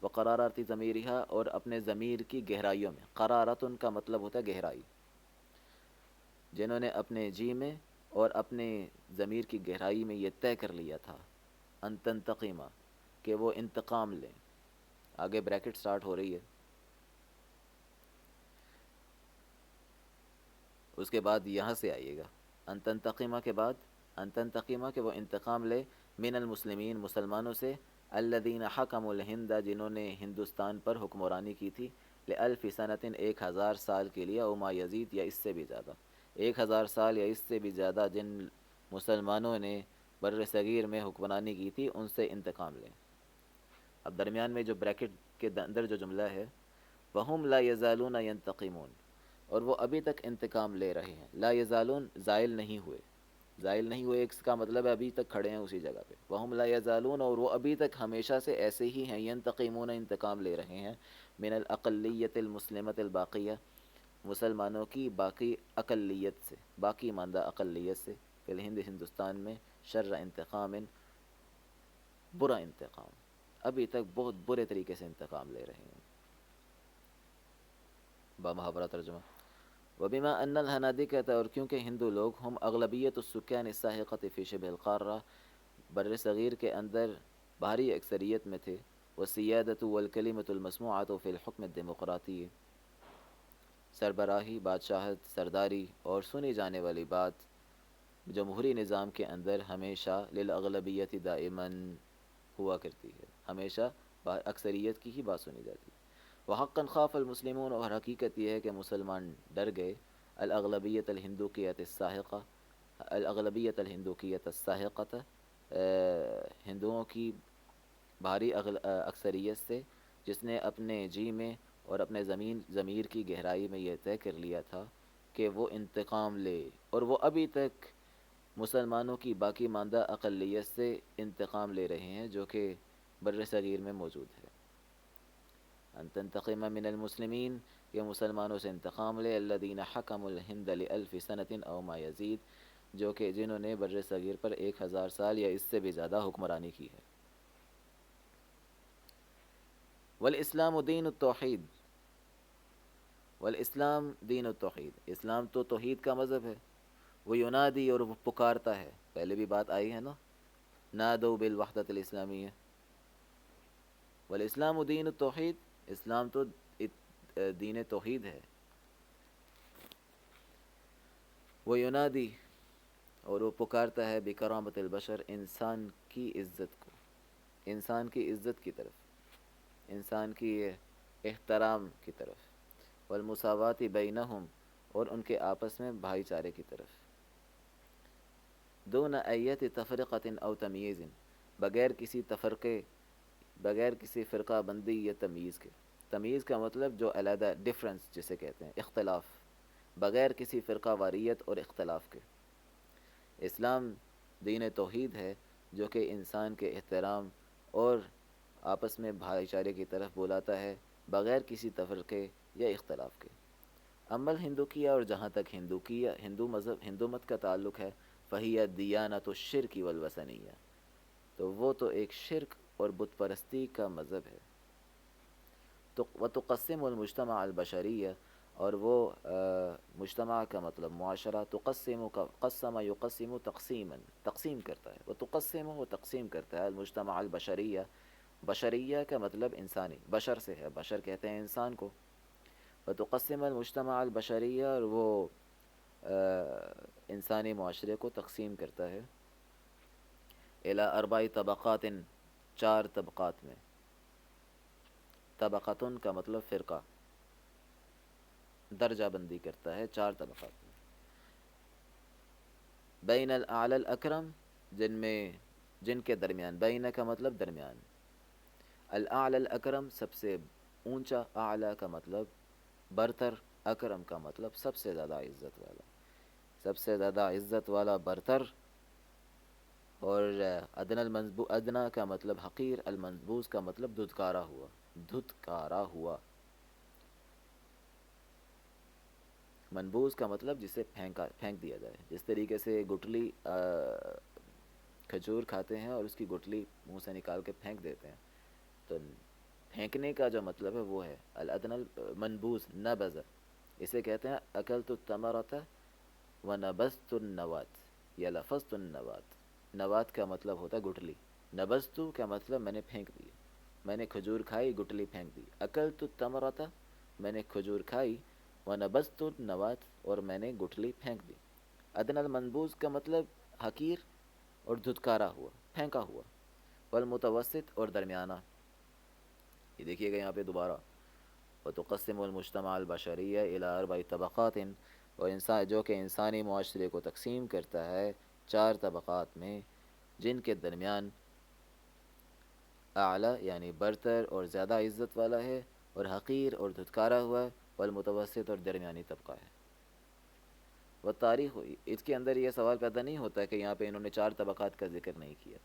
وقرارت ضمیرها، اور اپنے ضمیر کی گہرائیوں میں، قرارت کا مطلب ہوتا ہے گہرائی، جنہوں نے اپنے جی میں اور اپنے ضمیر کی گہرائی میں یہ طے کر لیا تھا، ان تنتقیما، کہ وہ انتقام لیں، آگے بریکٹ سٹارٹ ہو رہی ہے، اس کے بعد یہاں سے آئیے گا، ان تنتقیما کے بعد، ان تنتقیما کہ وہ انتقام لے، من المسلمین، مسلمانوں سے، الذین حکموا الہند، جنہوں نے ہندوستان پر حکمرانی کی تھی، لألف سنۃ، 1000 سال کے لیے، او ما یزید، یا اس سے بھی زیادہ، 1000 سال یا اس سے بھی زیادہ جن مسلمانوں نے بر صغیر میں حکمرانی کی تھی ان سے انتقام لیں۔ اب درمیان میں جو بریکٹ کے اندر جو جملہ ہے، وَهُمْ لَا يَزَالُونَ يَنْتَقِمُونَ، اور وہ ابھی تک انتقام لے رہے ہیں، لا یزالون، زائل نہیں ہوئے، زائل نہیں ہوئے، اس کا مطلب ہے ابھی تک کھڑے ہیں اسی جگہ پہ، وَهُمْ لَا يَزَالُونَ، اور وہ ابھی تک ہمیشہ سے ایسے ہی ہیں، يَنْتَقِمُونَ، انتقام لے رہے ہیں، من الاقلیت المسلمۃ الباقیہ، مسلمانوں کی باقی اقلیت سے، باقی ماندہ اقلیت سے، فی الہند، ہندوستان میں، شر انتقام، برا انتقام، ابھی تک بہت برے طریقے سے انتقام لے رہے ہیں۔ بامحاورہ ترجمہ، وبما ان الحنادقة، اور کیونکہ ہندو لوگ، ہم اغلبیت السکان الساحقة فی شبہ القارہ، بر صغیر کے اندر بھاری اکثریت میں تھے، والسیادۃ والکلمۃ المسموعۃ فی الحکم الدیمقراطی، سربراہی، بادشاہت، سرداری اور سنی جانے والی بات جمہوری نظام کے اندر ہمیشہ للاغلبیت دائماً ہوا کرتی ہے، ہمیشہ اکثریت کی ہی بات سنی جاتی ہے۔ وحقاً خاف المسلمون، اور حقیقت یہ ہے کہ مسلمان ڈر گئے، الاغلبیت الہندوکیت الساحقہ، الاغلبیت الہندوکیت الساحقۃ، ہندوؤں کی بھاری اکثریت سے، جس نے اپنے جی میں اور اپنے ضمیر کی گہرائی میں یہ طے کر لیا تھا کہ وہ انتقام لے، اور وہ ابھی تک مسلمانوں کی باقی ماندہ اقلیت سے انتقام لے رہے ہیں جو کہ بر صغیر میں موجود ہے۔ ان تنتقم من المسلمین، کہ مسلمانوں سے انتقام لے، الذین حکموا الہند لألف سنۃ او ما یزید، جو کہ جنہوں نے بر صغیر پر 1000 سال یا اس سے بھی زیادہ حکمرانی کی ہے۔ والاسلام دین التوحید، والاسلام دین التوحید، اسلام تو توحید کا مذہب ہے۔ وہ ینادی، اور وہ پکارتا ہے، پہلے بھی بات آئی ہے نا، نادوا بالوحدۃ الاسلامیہ، والاسلام دین التوحید، اسلام تو دین توحید ہے۔ وہ ینادی، اور وہ پکارتا ہے، بکرامت البشر، انسان کی عزت کو، انسان کی عزت کی طرف، انسان کی احترام کی طرف، والمساوات بینہم، اور ان کے آپس میں بھائی چارے کی طرف، دون ایت تفرقۃ او تمییز، بغیر کسی تفرقے، بغیر کسی فرقہ بندی یا تمییز کے، تمییز کا مطلب جو علیحدہ، ڈفرنس جسے کہتے ہیں، اختلاف، بغیر کسی فرقہ واریت اور اختلاف کے۔ اسلام دین توحید ہے جو کہ انسان کے احترام اور آپس میں بھائی چارے کی طرف بلاتا ہے، بغیر کسی تفرقے یا اختلاف کے۔ اما الہندوکیہ، اور جہاں تک ہندو مذہب، ہندو مت کا تعلق ہے، فہی دیانت الشرک والوثنیہ، تو وہ تو ایک شرک اور بت پرستی کا مذہب ہے۔ وتقسم المجتمع البشریہ، اور وہ مجتمع کا مطلب معاشرہ، تقسم کا قسم یقسم تقسیما، تقسیم کرتا ہے، وتقسم، وہ تقسیم کرتا ہے، المجتمع البشریہ، بشریہ کا مطلب انسانی، بشر سے ہے، بشر کہتے ہیں انسان کو، وتقسم المجتمع البشریہ، اور وہ انسانی معاشرے کو تقسیم کرتا ہے، الی اربع طبقات، 4 طبقات میں، طبقتن کا مطلب فرقہ، درجہ بندی کرتا ہے 4 طبقات میں، بین الاعلی الاکرم، جن کے درمیان، بین کا مطلب درمیان، الاعلی الاکرم سب سے اونچا، اعلیٰ کا مطلب برتر، اکرم کا مطلب سب سے زیادہ عزت والا، سب سے زیادہ عزت والا، برتر، اور ادنا کا مطلب حقیر، المنبوذ کا مطلب دھتکارا ہوا، دھتکارا ہوا، منبوذ کا مطلب جسے پھینک دیا جائے، جس طریقے سے گٹلی کھجور کھاتے ہیں اور اس کی گٹلی منہ سے نکال کے پھینک دیتے ہیں، تو پھینکنے کا جو مطلب ہے وہ ہے الادنى المنبوذ، نبذ، اسے کہتے ہیں اکلت الثمرۃ ونبذت النوات، یا لفظت النوات، نوات کا مطلب ہوتا ہے گٹلی، نبذت کا مطلب میں نے پھینک دی، میں نے کھجور کھائی، گٹلی پھینک دی، اکلت الثمرۃ، میں نے کھجور کھائی، ونبذت النوات، اور میں نے گٹلی پھینک دی۔ ادنى المنبوذ کا مطلب حقیر اور دھتکارا ہوا، پھینکا ہوا، والمتوسط، اور درمیانہ، یہ دیکھیے گا یہاں پہ دوبارہ، وتقسم المجتمع البشریہ الی 4 طبقات، اور انسان جو کہ انسانی معاشرے کو تقسیم کرتا ہے 4 طبقات میں، جن کے درمیان اعلیٰ یعنی برتر اور زیادہ عزت والا ہے، اور حقیر اور دھتکارا ہوا ہے، والمتوسط اور درمیانی طبقہ ہے۔ وہ تاریخ ہوئی، اس کے اندر یہ سوال پیدا نہیں ہوتا کہ یہاں پہ انہوں نے 4 طبقات کا ذکر نہیں کیا،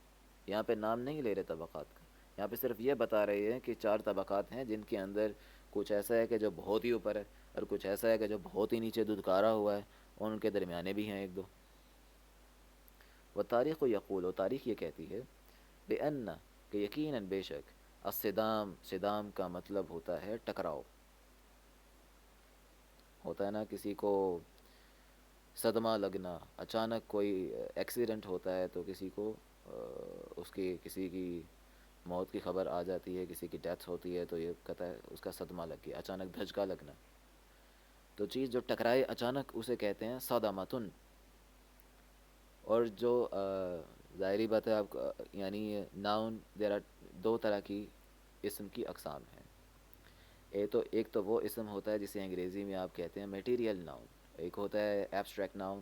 یہاں پہ نام نہیں لے رہے طبقات کا، یہاں پہ صرف یہ بتا رہے ہیں کہ 4 طبقات ہیں، جن کے اندر کچھ ایسا ہے کہ جو بہت ہی اوپر ہے، اور کچھ ایسا ہے کہ جو بہت ہی نیچے دھتکارا ہوا ہے، اور ان کے درمیانے بھی ہیں 1-2۔ وہ تاریخ یقول، و تاریخ یہ کہتی ہے، بأن، کہ یقیناً بے شک، الصدام، صدام کا مطلب ہوتا ہے ٹکراؤ، ہوتا ہے نا کسی کو صدمہ لگنا، اچانک کوئی ایکسیڈنٹ ہوتا ہے تو کسی کو اس کی کسی کی موت کی خبر آ جاتی ہے، کسی کی ڈیتھ ہوتی ہے، تو یہ کہتا ہے اس کا صدمہ لگ گیا، اچانک دھچکا لگنا. تو چیز جو ٹکرائے اچانک اسے کہتے ہیں صدمتن. اور جو ظاہری بات ہے آپ یعنی ناؤن دیر آر دو طرح کی اسم کی اقسام ہیں. ایک تو وہ اسم ہوتا ہے جسے انگریزی میں آپ کہتے ہیں میٹیریل ناؤن. ایک ہوتا ہے ایبسٹریکٹ ناؤن.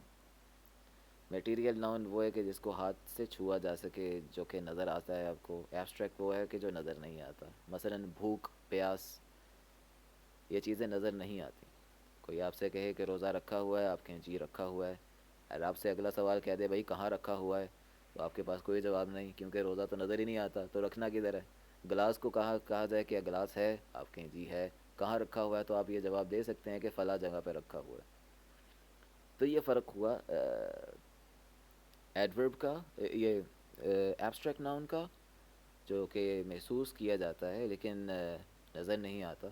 میٹیریل ناؤن وہ ہے کہ جس کو ہاتھ سے چھوا جا سکے، جو کہ نظر آتا ہے آپ کو. ایبسٹریکٹ وہ ہے کہ جو نظر نہیں آتا. مثلا بھوک، پیاس، یہ چیزیں نظر نہیں آتی. کوئی آپ سے کہے کہ روزہ رکھا ہوا ہے، آپ کہیں جی رکھا ہوا ہے. اگر آپ سے اگلا سوال کہہ دے بھائی کہاں رکھا ہوا ہے، تو آپ کے پاس کوئی جواب نہیں، کیونکہ روزہ تو نظر ہی نہیں آتا، تو رکھنا کدھر ہے. گلاس کو کہا جائے کہ گلاس ہے، آپ کہیں جی ہے. کہاں رکھا ہوا ہے تو آپ یہ جواب دے سکتے ہیں کہ فلاں جگہ پہ رکھا ہوا ہے. تو یہ فرق ہوا ایڈورب کا، یہ ایبسٹریکٹ ناؤن کا، جو کہ محسوس کیا جاتا ہے لیکن نظر نہیں آتا،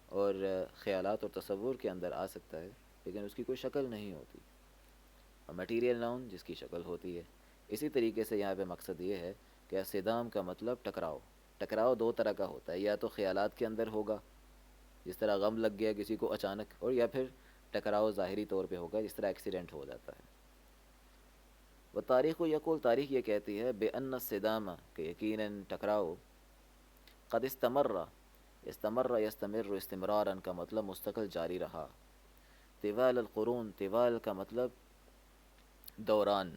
اور خیالات اور تصور کے اندر آ سکتا ہے لیکن اس کی کوئی شکل نہیں ہوتی. اور مٹیریل ناؤن جس کی شکل ہوتی ہے. اسی طریقے سے یہاں پہ مقصد یہ ہے کہ صدام کا مطلب ٹکراؤ. ٹکراؤ دو طرح کا ہوتا ہے، یا تو خیالات کے اندر ہوگا جس طرح غم لگ گیا کسی کو اچانک، اور یا پھر ٹکراؤ ظاہری طور پہ ہوگا جس طرح ایکسیڈنٹ ہو جاتا ہے. وہ تاریخ و یقول، تاریخ یہ کہتی ہے بے ان الصدام، کہ یقیناً ٹکراؤ قد استمر، استمر یستمر استمرارا کا مطلب مستقل جاری رہا. طوال القرون، طوال کا مطلب دوران،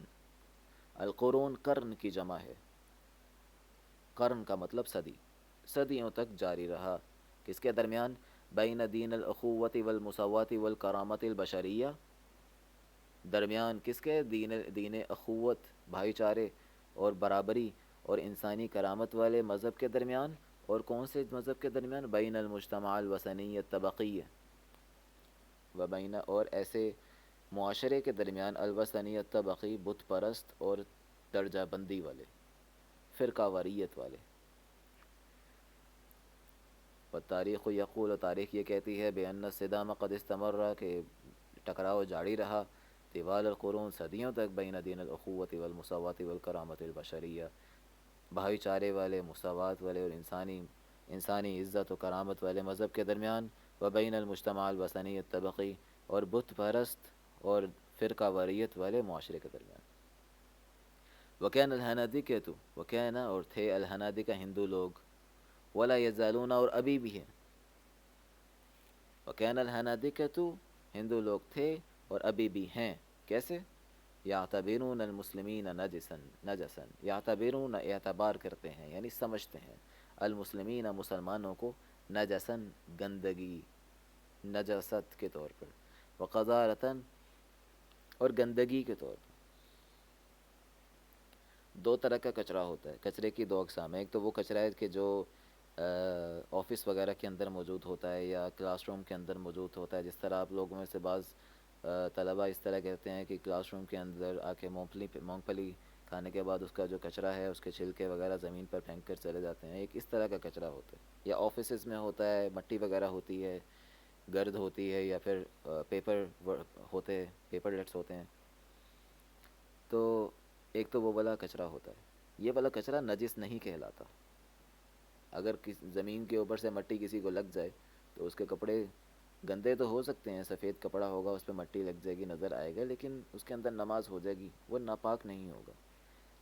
القرون قرن کی جمع ہے. قرن کا مطلب صدی، صدیوں تک جاری رہا. کس کے درمیان؟ بین دین الاخوت والمساوات والکرامت البشریہ، درمیان کس کے؟ دین اخوت، بھائی چارے اور برابری اور انسانی کرامت والے مذہب کے درمیان. اور کون سے مذہب کے درمیان؟ بین المجتمع الوثنی الطبقی، و بین، اور ایسے معاشرے کے درمیان الوثنی الطبقی، بت پرست اور درجہ بندی والے، فرقہ واریت والے. و تاریخ یقول، و تاریخ یہ کہتی ہے بے ان الصدام قد استمر، کہ ٹکراؤ جاری رہا طوال القرون، صدیوں تک، بین دین الاخوت والمساوات والکرامت البشریہ، بھائی چارے والے، مساوات والے اور انسانی عزت و کرامت والے مذہب کے درمیان. و بین المجتمع الوثنی الطبقی، اور بت پرست اور فرقہ واریت والے معاشرے کے درمیان. وکین الحنادقۃ، وکین اور تھے، الحنادقہ ہندو لوگ، ولا یزالون اور ابھی بھی ہیں. وکین الحنادقۃ، ہندو لوگ تھے اور ابھی بھی ہیں. کیسے؟ یعتبرون المسلمین نجسا، یعتبرون اعتبار کرتے ہیں یعنی سمجھتے ہیں، المسلمین مسلمانوں کو، نجسن گندگی، نجاست کے طور پر، وقذارتن اور گندگی کے طور پر. دو طرح کا کچرا ہوتا ہے، کچرے کی دو اقسام ہیں. ایک تو وہ کچرا ہے کہ جو آفس وغیرہ کے اندر موجود ہوتا ہے یا کلاس روم کے اندر موجود ہوتا ہے. جس طرح آپ لوگوں میں سے بعض طلباء اس طرح کہتے ہیں کہ کلاس روم کے اندر آ کے مونگ پھلی کھانے کے بعد اس کا جو کچرا ہے، اس کے چھلکے وغیرہ زمین پر پھینک کر چلے جاتے ہیں. ایک اس طرح کا کچرا ہوتا ہے. یا آفیسز میں ہوتا ہے، مٹی وغیرہ ہوتی ہے، گرد ہوتی ہے، یا پھر پیپر ہوتے، پیپر لیٹس ہوتے ہیں. تو ایک تو وہ والا کچرا ہوتا ہے. یہ والا کچرا نجس نہیں کہلاتا. اگر زمین کے اوپر سے مٹی کسی کو لگ جائے تو اس کے کپڑے گندے تو ہو سکتے ہیں، سفید کپڑا ہوگا، اس پہ مٹی لگ جائے گی، نظر آئے گا، لیکن اس کے اندر نماز ہو جائے گی، وہ ناپاک نہیں ہوگا.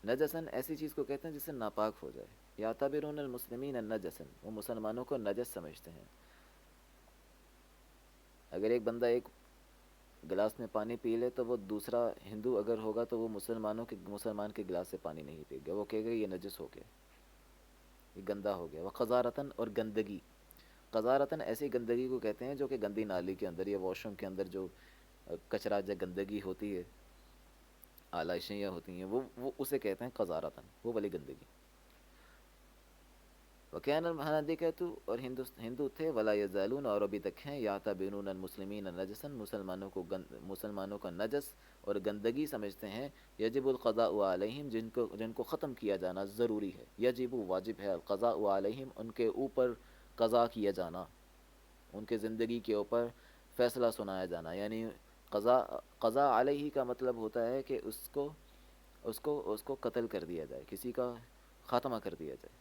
نجسن ایسی چیز کو کہتے ہیں جس سے ناپاک ہو جائے. یعتبرون المسلمین نجسن، وہ مسلمانوں کو نجس سمجھتے ہیں. اگر ایک بندہ ایک گلاس میں پانی پی لے تو وہ دوسرا ہندو اگر ہوگا تو وہ مسلمان کے گلاس سے پانی نہیں پی گا، وہ کہے گا یہ نجس ہو گیا، یہ گندا ہو گیا. وہ قذارتن اور گندگی، قذارتن ایسی گندگی کو کہتے ہیں جو کہ گندی نالی کے اندر یا واش روم کے اندر جو کچرا یا گندگی ہوتی ہے، آلائشیں ہوتی ہیں، وہ اسے کہتے ہیں قذارتن، وہ والی گندگی. وکین الحنادقۃ، اور ہندو تھے، ولا یزالون اور ابھی تک ہیں، یعتبرون المسلمین نجسا، مسلمانوں کا نجس اور گندگی سمجھتے ہیں. یجب القضاء علیہم، جن کو ختم کیا جانا ضروری ہے. یجب واجب ہے، القضاء علیہم ان کے اوپر قضا کیا جانا، ان کے زندگی کے اوپر فیصلہ سنایا جانا. یعنی قضا علیہ کا مطلب ہوتا ہے کہ اس کو اس کو قتل کر دیا جائے، کسی کا خاتمہ کر دیا جائے۔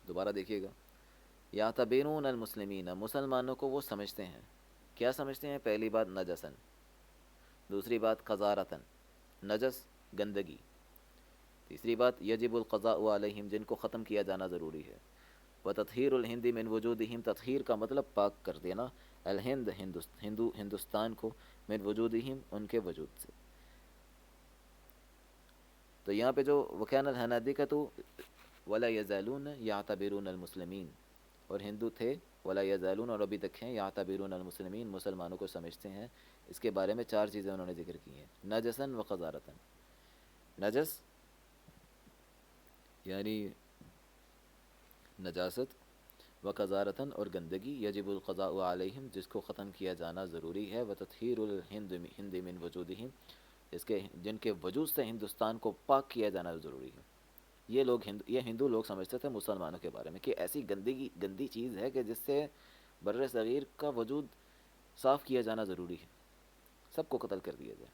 دوبارہ دیکھیے گا، یعتبرون المسلمین، مسلمانوں کو وہ سمجھتے ہیں، کیا سمجھتے ہیں؟ پہلی بات نجسن، دوسری بات قذارتن، نجس گندگی، تیسری بات یجب القضاء علیہم، جن کو ختم کیا جانا ضروری ہے، وتطہیر الہند من وجودہم، تطہیر کا مطلب پاک کر دینا، الہند ہندوستان کو، من وجودہم ان کے وجود سے۔ تو یہاں پہ جو وکان الحنادقۃ ولا یزالون یعتبرون المسلمین، اور ہندو تھے ولا یزالون، اور ابھی تک ہیں، یعتبرون المسلمین، مسلمانوں کو سمجھتے ہیں۔ اس کے بارے میں چار چیزیں انہوں نے ذکر کی ہیں، نجسن و قذارتن، نجس یعنی نجاست، و قذارتن اور گندگی، یجب القضاء علیہم جس کو ختم کیا جانا ضروری ہے، و تطہیر الہند من وجودہم اس کے جن کے وجود سے ہندوستان کو پاک کیا جانا ضروری ہے۔ یہ ہندو لوگ سمجھتے تھے مسلمانوں کے بارے میں کہ ایسی گندی چیز ہے کہ جس سے بر صغیر کا وجود صاف کیا جانا ضروری ہے، سب کو قتل کر دیا جائے۔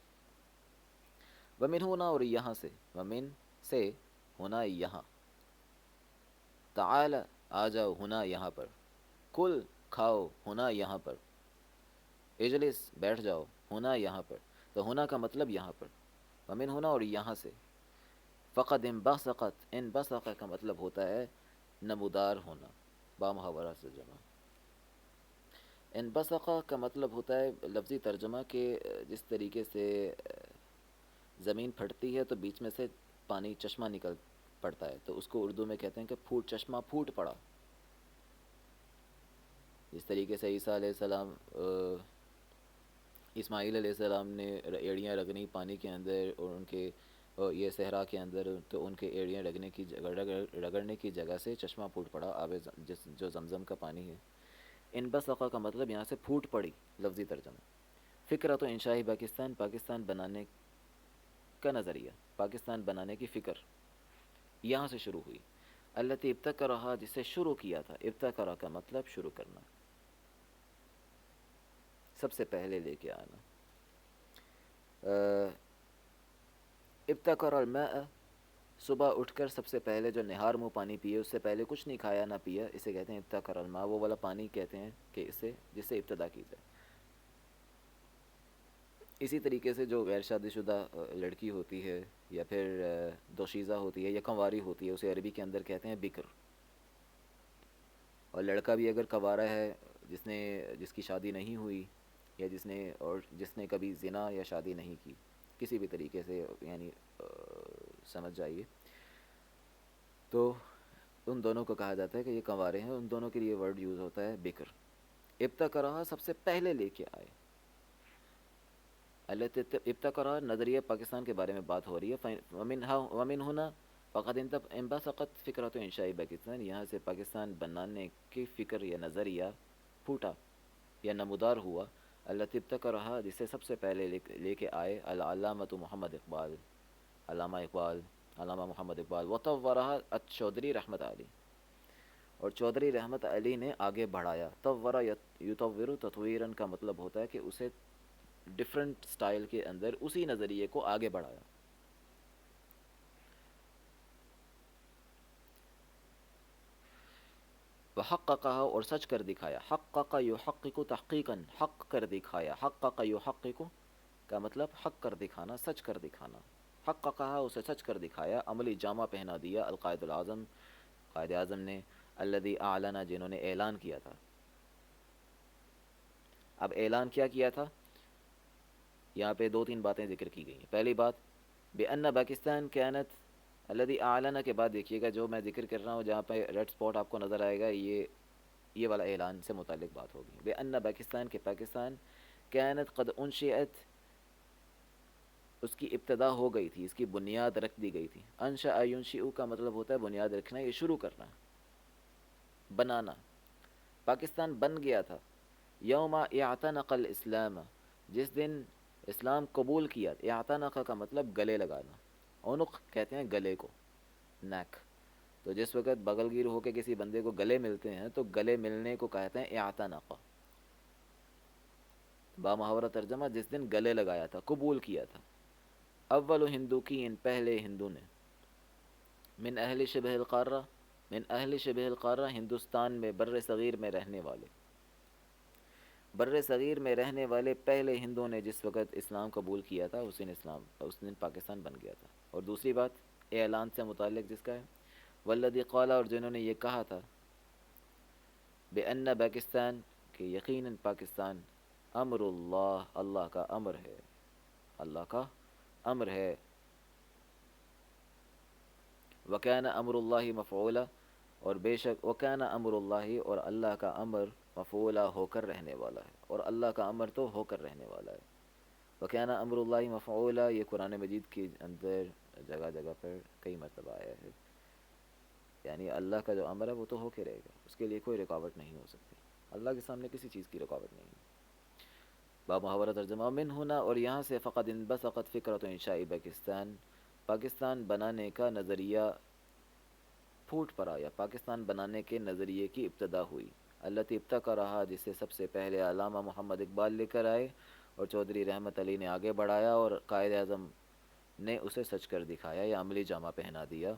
ومن ہونا، اور یہاں سے، ومن سے ہونا یہاں، تعال آ جاؤ، ہونا یہاں پر، کل کھاؤ، ہونا یہاں پر، اجلس بیٹھ جاؤ، ہونا یہاں پر، تو ہونا کا مطلب یہاں پر، ومن ہونا اور یہاں سے، فقط انبثق کا مطلب ہوتا ہے نمودار ہونا، بامحاورہ سے جمع۔ انبثق کا مطلب ہوتا ہے لفظی ترجمہ کہ جس طریقے سے زمین پھٹتی ہے تو بیچ میں سے پانی چشمہ نکل پڑتا ہے، تو اس کو اردو میں کہتے ہیں کہ چشمہ پھوٹ پڑا۔ جس طریقے سے عیسیٰ علیہ السلام اسماعیل علیہ السلام نے ایڑیاں رگنی پانی کے اندر، اور ان کے یہ صحرا کے اندر، تو ان کے ایڑیاں رگڑنے کی جگہ سے چشمہ پھوٹ پڑا، جو زمزم کا پانی ہے۔ انبثقہ کا مطلب یہاں سے پھوٹ پڑی، لفظی ترجمہ۔ فکرۃ و انشاء پاکستان بنانے کا نظریہ، پاکستان بنانے کی فکر یہاں سے شروع ہوئی۔ التی ابتکرہا، جسے شروع کیا تھا، ابتکرہ کا مطلب شروع کرنا، سب سے پہلے لے کے آنا۔ ابتکر الماء، صبح اٹھ کر سب سے پہلے جو نہار منہ پانی پیے، اس سے پہلے کچھ نہیں کھایا نہ پیا، اسے کہتے ہیں ابتکر الماء، وہ والا پانی کہتے ہیں کہ جس سے ابتدا کی جائے۔ اسی طریقے سے جو غیر شادی شدہ لڑکی ہوتی ہے، یا پھر دوشیزہ ہوتی ہے یا کنواری ہوتی ہے، اسے عربی کے اندر کہتے ہیں بکر۔ اور لڑکا بھی اگر کنوارا ہے، جس کی شادی نہیں ہوئی، یا جس نے کبھی زنا یا شادی نہیں کی کسی بھی طریقے سے، یعنی سمجھ جائیے، تو ان دونوں کو کہا جاتا ہے کہ یہ کنوارے ہیں، ان دونوں کے لیے ورڈ یوز ہوتا ہے بکر۔ ابتکرہ سب سے پہلے لے کے آئے، ابتکرہ نظریہ پاکستان کے بارے میں بات ہو رہی ہے۔ ومن ہونا فقط انبثقت فکرۃ انشاء پاکستان، یہاں سے پاکستان بنانے کی فکر یا نظریہ پھوٹا یا نمودار ہوا۔ التی ابتکرہا، جسے سب سے پہلے لے کے آئے العلامۃ محمد اقبال، علامہ محمد اقبال، وطورہا الچودھری رحمت علی، اور چودھری رحمت علی نے آگے بڑھایا۔ طورہ یطور تطویرا کا مطلب ہوتا ہے کہ اسے ڈفرینٹ سٹائل کے اندر اسی نظریے کو آگے بڑھایا۔ وحققہ، اور سچ کر دکھایا، حقق یحقق تحقیقاً، حق کر دکھایا، حقق یحقق کا مطلب حق کر دکھانا، سچ کر دکھانا۔ حققہ، اسے سچ کر دکھایا، عملی جامہ پہنا دیا، القائد الاعظم، قائد اعظم نے، الذی اعلن، جنہوں نے اعلان کیا تھا۔ اب اعلان کیا کیا تھا؟ یہاں پہ دو تین باتیں ذکر کی گئی ہیں۔ پہلی بات، بأن پاکستان کانت، الذی اعلن کے بعد دیکھیے گا جو میں ذکر کر رہا ہوں، جہاں پہ ریڈ سپاٹ آپ کو نظر آئے گا، یہ والا اعلان سے متعلق بات ہوگی۔ بأن پاکستان، کے پاکستان، کانت قد انشئت، اس کی ابتدا ہو گئی تھی، اس کی بنیاد رکھ دی گئی تھی۔ انشأ ینشئ کا مطلب ہوتا ہے بنیاد رکھنا، یہ شروع کرنا، بنانا۔ پاکستان بن گیا تھا یوم اعتنق الاسلام، جس دن اسلام قبول کیا۔ اعتنق کا مطلب گلے لگانا، عنق کہتے ہیں گلے کو، نیک۔ تو جس وقت بغل گیر ہو کے کسی بندے کو گلے ملتے ہیں تو گلے ملنے کو کہتے ہیں اعتنق۔ بامحاورہ ترجمہ جس دن گلے لگایا تھا، قبول کیا تھا. اول ہندوکین پہلے ہندو نے، من اہل شبہ القارہ، من اہل شبہ القارہ ہندوستان میں بر صغیر میں رہنے والے، بر صغیر میں رہنے والے پہلے ہندو نے جس وقت اسلام قبول کیا تھا اس دن پاکستان بن گیا تھا. اور دوسری بات اعلان سے متعلق جس کا ہے، والذی قال، اور جنہوں نے یہ کہا تھا، بأن پاکستان، کہ یقیناً پاکستان، امر اللہ، اللہ کا امر ہے، اللہ کا امر ہے. وکان امر اللہ مفعولا، اور بے شک وکان امر اللہ، اور اللہ کا امر مفعولا ہو کر رہنے والا ہے، اور اللہ کا امر تو ہو کر رہنے والا ہے. وکان امر اللہ مفعولا، یہ قرآن مجید کے اندر جگہ جگہ پر کئی مرتبہ آیا ہے. یعنی اللہ کا جو امر ہے وہ تو ہو کے رہے گا، اس کے لیے کوئی رکاوٹ نہیں ہو سکتی. اللہ کے سامنے کسی چیز کی رکاوٹ نہیں. باب محاورہ ترجمہ من ہونا، اور یہاں سے فقط انبثقت فکرۃ انشاء پاکستان، پاکستان بنانے کا نظریہ پھوٹ پڑا، یا پاکستان بنانے کے نظریے کی ابتدا ہوئی. التی ابتکرہا، جسے سب سے پہلے علامہ محمد اقبال لے کر آئے، اور چودھری رحمت علی نے آگے بڑھایا، اور قائد اعظم نے اسے سچ کر دکھایا یا عملی جامہ پہنا دیا،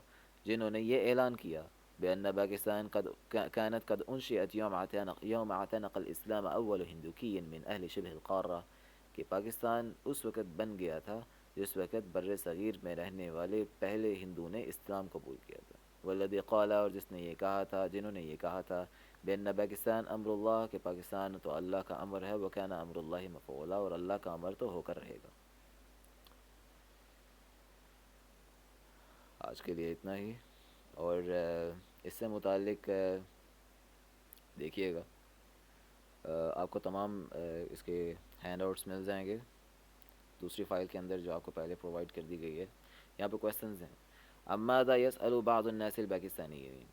جنہوں نے یہ اعلان کیا بأن پاکستان كانت قد انشئت يوم اعتنق الاسلام اول ہندوکی من اہل شبہ القارہ، کہ پاکستان اس وقت بن گیا تھا جس وقت بر صغیر میں رہنے والے پہلے ہندو نے اسلام قبول کیا تھا. والذی قال، اور جس نے یہ کہا تھا، جنہوں نے یہ کہا تھا، بأن پاکستان امر اللہ، کہ پاکستان تو اللہ کا امر ہے، وکان امر اللہ مفعولا، اور اللہ کا امر تو ہو کر رہے گا. آج کے لیے اتنا ہی. اور اس سے متعلق دیکھیے گا، آپ کو تمام اس کے ہینڈ آؤٹس مل جائیں گے دوسری فائل کے اندر جو آپ کو پہلے پرووائڈ کر دی گئی ہے. یہاں پہ کویسچنز ہیں. ماذا یسأل بعض الناس الپاکستانیین،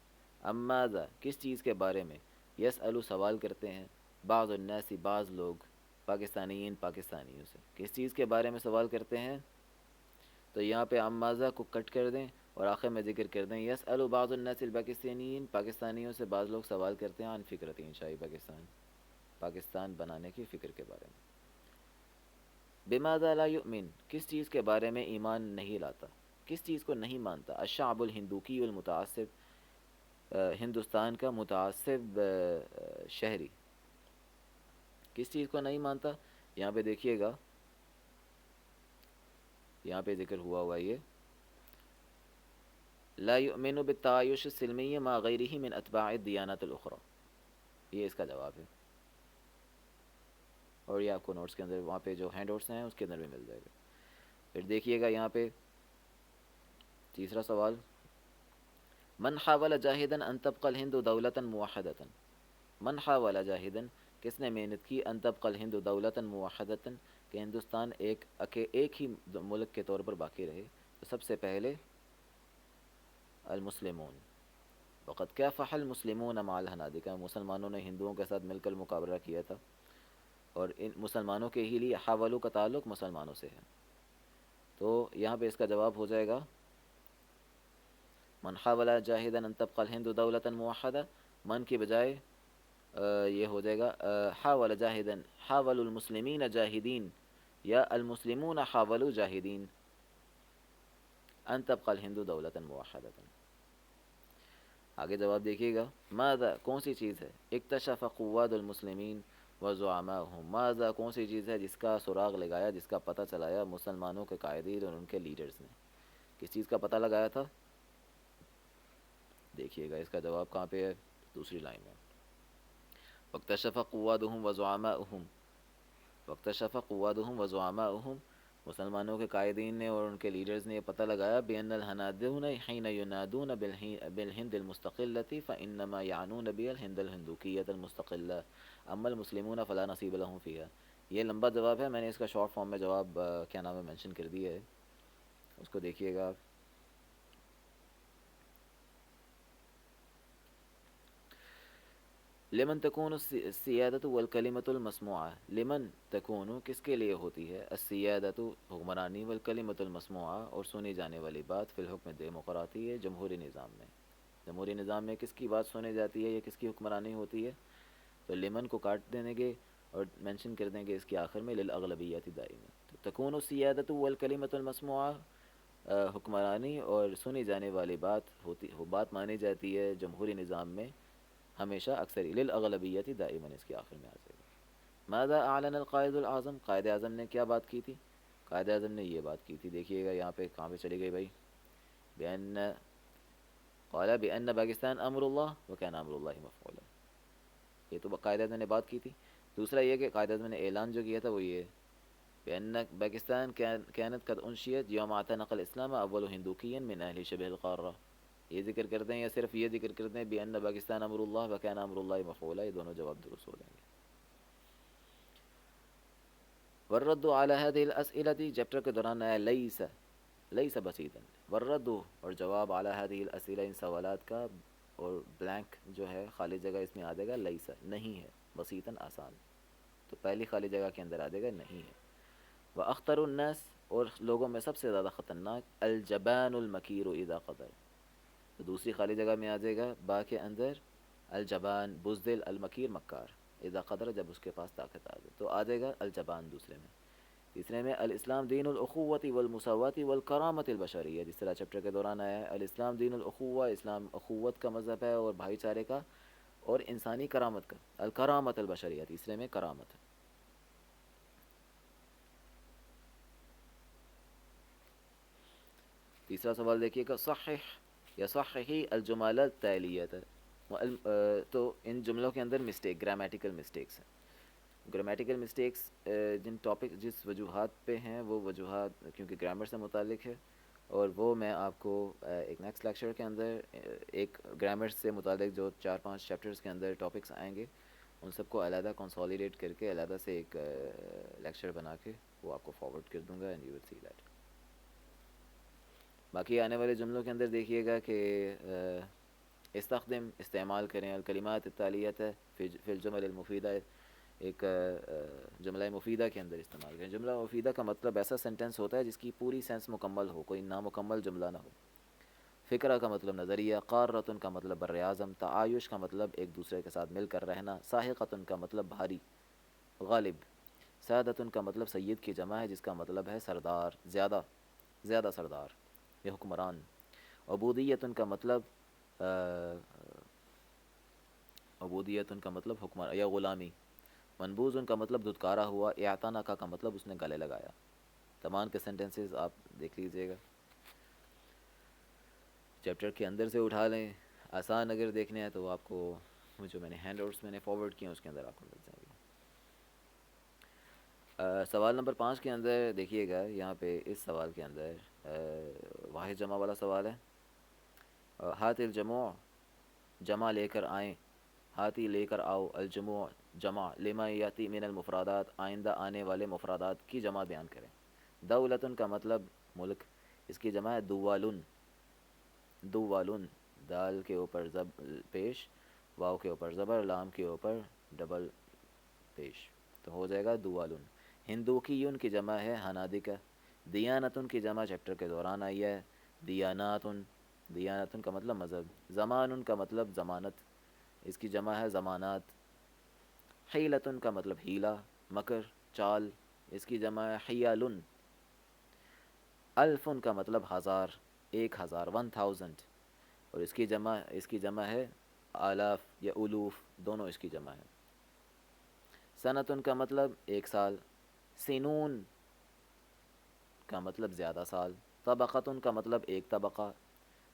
ماذا کس چیز کے بارے میں، یسأل سوال کرتے ہیں، بعض الناس بعض لوگ، پاکستانیین پاکستانیوں سے، کس چیز کے بارے میں سوال کرتے ہیں. تو یہاں پہ ماذا کو کٹ کر دیں اور آخر میں ذکر کر دیں یسأل بعض الناس الپاکستانیین، پاکستانیوں سے بعض لوگ سوال کرتے ہیں، عن فکرت انشاء پاکستان، پاکستان بنانے کی فکر کے بارے میں. بماذا لا یؤمن، کس چیز کے بارے میں ایمان نہیں لاتا، کس چیز کو نہیں مانتا. الشعب الہندوکی المتعصب، ہندوستان کا متعصب شہری کس چیز کو نہیں مانتا. یہاں پہ دیکھیے گا، یہاں پہ ذکر ہوا یہ لا یؤمن بالتعایش السلمی مع غیرہ من اتباع الدیانات الاخرى، یہ اس کا جواب ہے. اور یہ آپ کو نوٹس کے اندر وہاں پہ جو ہینڈ آؤٹس ہیں اس کے اندر بھی مل جائے گا. پھر دیکھیے گا یہاں پہ تیسرا سوال، من حاول جاہدا ان تبقى الہند دولتا موحدتا، من حاول جاہدا، کس نے محنت کی، ان تبقى الہند دولتا موحدتا، کہ ہندوستان ایک ہی ملک کے طور پر باقی رہے. تو سب سے پہلے المسلمون، وقد كافح المسلمون مع الہنادکہ، مسلمانوں نے ہندوؤں کے ساتھ مل کر مقابلہ کیا تھا، اور ان مسلمانوں کے ہی لیے حاولو کا تعلق مسلمانوں سے ہے. تو یہاں پہ اس کا جواب ہو جائے گا من حاول جاہدا ان تبقى الہند دولتا موحدہ، من کی بجائے یہ ہو جائے گا حاول جاہدا، حاول المسلمین جاہدین، یا المسلمون حاولوا جاہدین ان تبقى الہند دولتا موحدہ. آگے جواب دیکھیے گا، ماذا کون سی چیز ہے، اکتشف قواد المسلمین وزعماءهم، ماذا کون سی چیز ہے جس کا سراغ لگایا، جس کا پتہ چلایا مسلمانوں کے قائدین اور ان کے لیڈرز نے. کس چیز کا پتہ لگایا تھا. دیکھیے گا اس کا جواب کہاں پہ ہے، دوسری لائن میں. واکتشف قوادهم وزعماءهم، واکتشف قوادهم وزعماءهم، مسلمانوں کے قائدین نے اور ان کے لیڈرز نے یہ پتہ لگایا، بأن الہنادون حين ينادون بالہند المستقلة فإنما يعنون بها الہند الہندوکیة المستقلة اما المسلمون فلا نصیب لهم فيها. یہ لمبا جواب ہے، میں نے اس کا شارٹ فارم میں جواب کیا نام ہے مینشن کر دیا ہے، اس کو دیکھیے گا. لمن تکون السیادت والکلمۃ المسموعہ، لمن تکون کس کے لیے ہوتی ہے، السیادت حکمرانی، والکلمۃ المسموعہ اور سنی جانے والی بات، فی الحکم ڈیموقراطی ہے، جمہوری نظام میں. جمہوری نظام میں کس کی بات سنی جاتی ہے یا کس کی حکمرانی ہوتی ہے. تو لمن کو کاٹ دینے کے اور مینشن کر دیں کہ اس کے آخر میں للاغلبیت دائما، تو تکون السیادۃ والکلمۃ المسموعہ، حکمرانی اور سنی جانے والی بات ہوتی، بات مانی جاتی ہے جمہوری نظام میں ہمیشہ اکثر للاغلبیت دائما، اس کے آخر میں آ جائے گا۔ ماذا اعلن القائد الاعظم، قائد اعظم نے کیا بات کی تھی؟ قائد اعظم نے یہ بات کی تھی، دیکھیے گا یہاں پہ کہاں پہ چلی گئی بھائی، بأن قال بأن پاکستان امر اللہ وکان امر اللہ مفعولا، یہ تو قائد اعظم نے بات کی تھی۔ دوسرا یہ کہ قائد اعظم نے اعلان جو کیا تھا وہ یہ بأن باکستان كانت قد انشئت يوم اعتنق الاسلام اول ہندوکیا من اہل شبه القارہ، یہ ذکر کر دیں یا صرف یہ ذکر کر دیں بأن پاکستان امر اللہ وکان امر اللہ مفعولا، یہ دونوں جواب درست ہو جائیں گے۔ والرد على هذه الاسئلة، چیپٹر کے دوران آیا لیس بسیطا، والرد اور جواب على هذه الاسئلة، ان سوالات کا، اور بلینک جو ہے خالی جگہ اس میں آ جائے گا لیس، نہیں ہے، بسیطا آسان، تو پہلی خالی جگہ کے اندر آ جائے گا نہیں ہے۔ واخطر الناس، اور لوگوں میں سب سے زیادہ خطرناک، الجبان المکیر اذا قدر، تو دوسری خالی جگہ میں آ جائے گا با کے اندر الجبان بزدل، المکیر مکار، اذا قدر جب اس کے پاس طاقت آ جائے تو آ جائے گا الجبان دوسرے میں۔ تیسرے میں الاسلام دین الاخوۃ والمساوات والکرامت البشریہ، جس طرح چیپٹر کے دوران آیا ہے، الاسلام دین الاخوہ، اسلام اخوت کا مذہب ہے اور بھائی چارے کا اور انسانی کرامت کا، الکرامت البشریہ تیسرے میں کرامت ہے۔ تیسرا سوال دیکھیے گا، صحح یا صححی الجمال التالیت، تو ان جملوں کے اندر مسٹیک، گرامیٹیکل مسٹیکس ہیں، گرامیٹیکل مسٹیکس جن ٹاپک جس وجوہات پہ ہیں وہ وجوہات کیونکہ گرامر سے متعلق ہے، اور وہ میں آپ کو ایک نیکسٹ لیکچر کے اندر ایک گرامر سے متعلق جو 4-5 چیپٹرز کے اندر ٹاپکس آئیں گے ان سب کو علیحدہ کنسالیڈیٹ کر کے علیحدہ سے ایک لیکچر بنا کے وہ آپ کو فارورڈ کر دوں گا، and you will see that. باقی آنے والے جملوں کے اندر دیکھیے گا کہ استخدم، استعمال کریں، الکلمات التالیت فی الجمل المفیدہ، ایک جملہ مفیدہ کے اندر استعمال کریں۔ جملہ مفیدہ کا مطلب ایسا سینٹنس ہوتا ہے جس کی پوری سینس مکمل ہو، کوئی نامکمل جملہ نہ ہو۔ فکرہ کا مطلب نظریہ، قارۃن کا مطلب بر اعظم، تعایش کا مطلب ایک دوسرے کے ساتھ مل کر رہنا، ساحقۃن کا مطلب بھاری، غالب، سادۃن کا مطلب سید کی جمع ہے جس کا مطلب ہے سردار، زیادہ سردار یا حکمران، عبودیتن کا مطلب عبودیتن کا مطلب حکمر یا غلامی، منبوذ ان کا مطلب دھتکارا ہوا، اعتناء کا مطلب اس نے گلے لگایا۔ تمام کے سینٹنسز آپ دیکھ لیجئے گا، چیپٹر کے اندر سے اٹھا لیں، آسان اگر دیکھنے ہیں تو آپ کو جو میں نے ہینڈ آؤٹس میں نے فارورڈ کیے ہیں اس کے اندر آپ کو مل جائیں گے۔ سوال نمبر 5 کے اندر دیکھیے گا، یہاں پہ اس سوال کے اندر واحد جمع والا سوال ہے، ہات الجموع، جمع لے کر آئیں، ہاتی لے کر آؤ، الجموع جمع، لما یاتی من المفرادات، آئندہ آنے والے مفرادات کی جمع بیان کریں۔ دولتن کا مطلب ملک، اس کی جمع ہے دوالن، دوالن، دال کے اوپر زب پیش، واو کے اوپر زبر، لام کے اوپر ڈبل پیش، تو ہو جائے گا دوالن۔ ہندوکیون کی جمع ہے ہنادکہ، دیانتن کی جمع چیپٹر کے دوران آئی ہے دیاناتن، دیانتن کا مطلب مذہب، زمانن کا مطلب ضمانت، اس کی جمع ہے ضمانات۔ حیلتن کا مطلب ہیلا، مکر، چال، اس کی جمع ہے حیالن۔ الفن کا مطلب ہزار، 1000، 1000، اور اس کی جمع ہے آلاف یا الوف، دونوں اس کی جمع ہے۔ سنتن کا مطلب 1 سال، سنون کا مطلب زیادہ سال، طبقتن کا مطلب ایک طبقہ،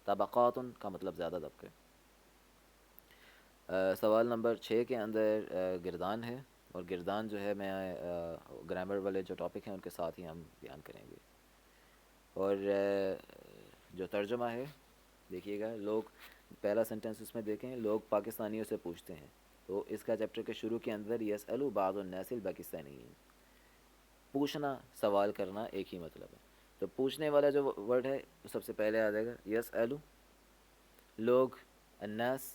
طبقاتن کا مطلب زیادہ طبقے۔ سوال نمبر 6 کے اندر گردان ہے، اور گردان جو ہے میں گرامر والے جو ٹاپک ہیں ان کے ساتھ ہی ہم بیان کریں گے، اور جو ترجمہ ہے دیکھیے گا، لوگ، پہلا سینٹنس اس میں دیکھیں، لوگ پاکستانیوں سے پوچھتے ہیں، تو اس کا چیپٹر کے شروع کے اندر یسألو بعض الناس الپاکستانیین، پوچھنا، سوال کرنا ایک ہی مطلب ہے، تو پوچھنے والا جو ورڈ ہے وہ سب سے پہلے آ جائے گا یسألو، لوگ، الناس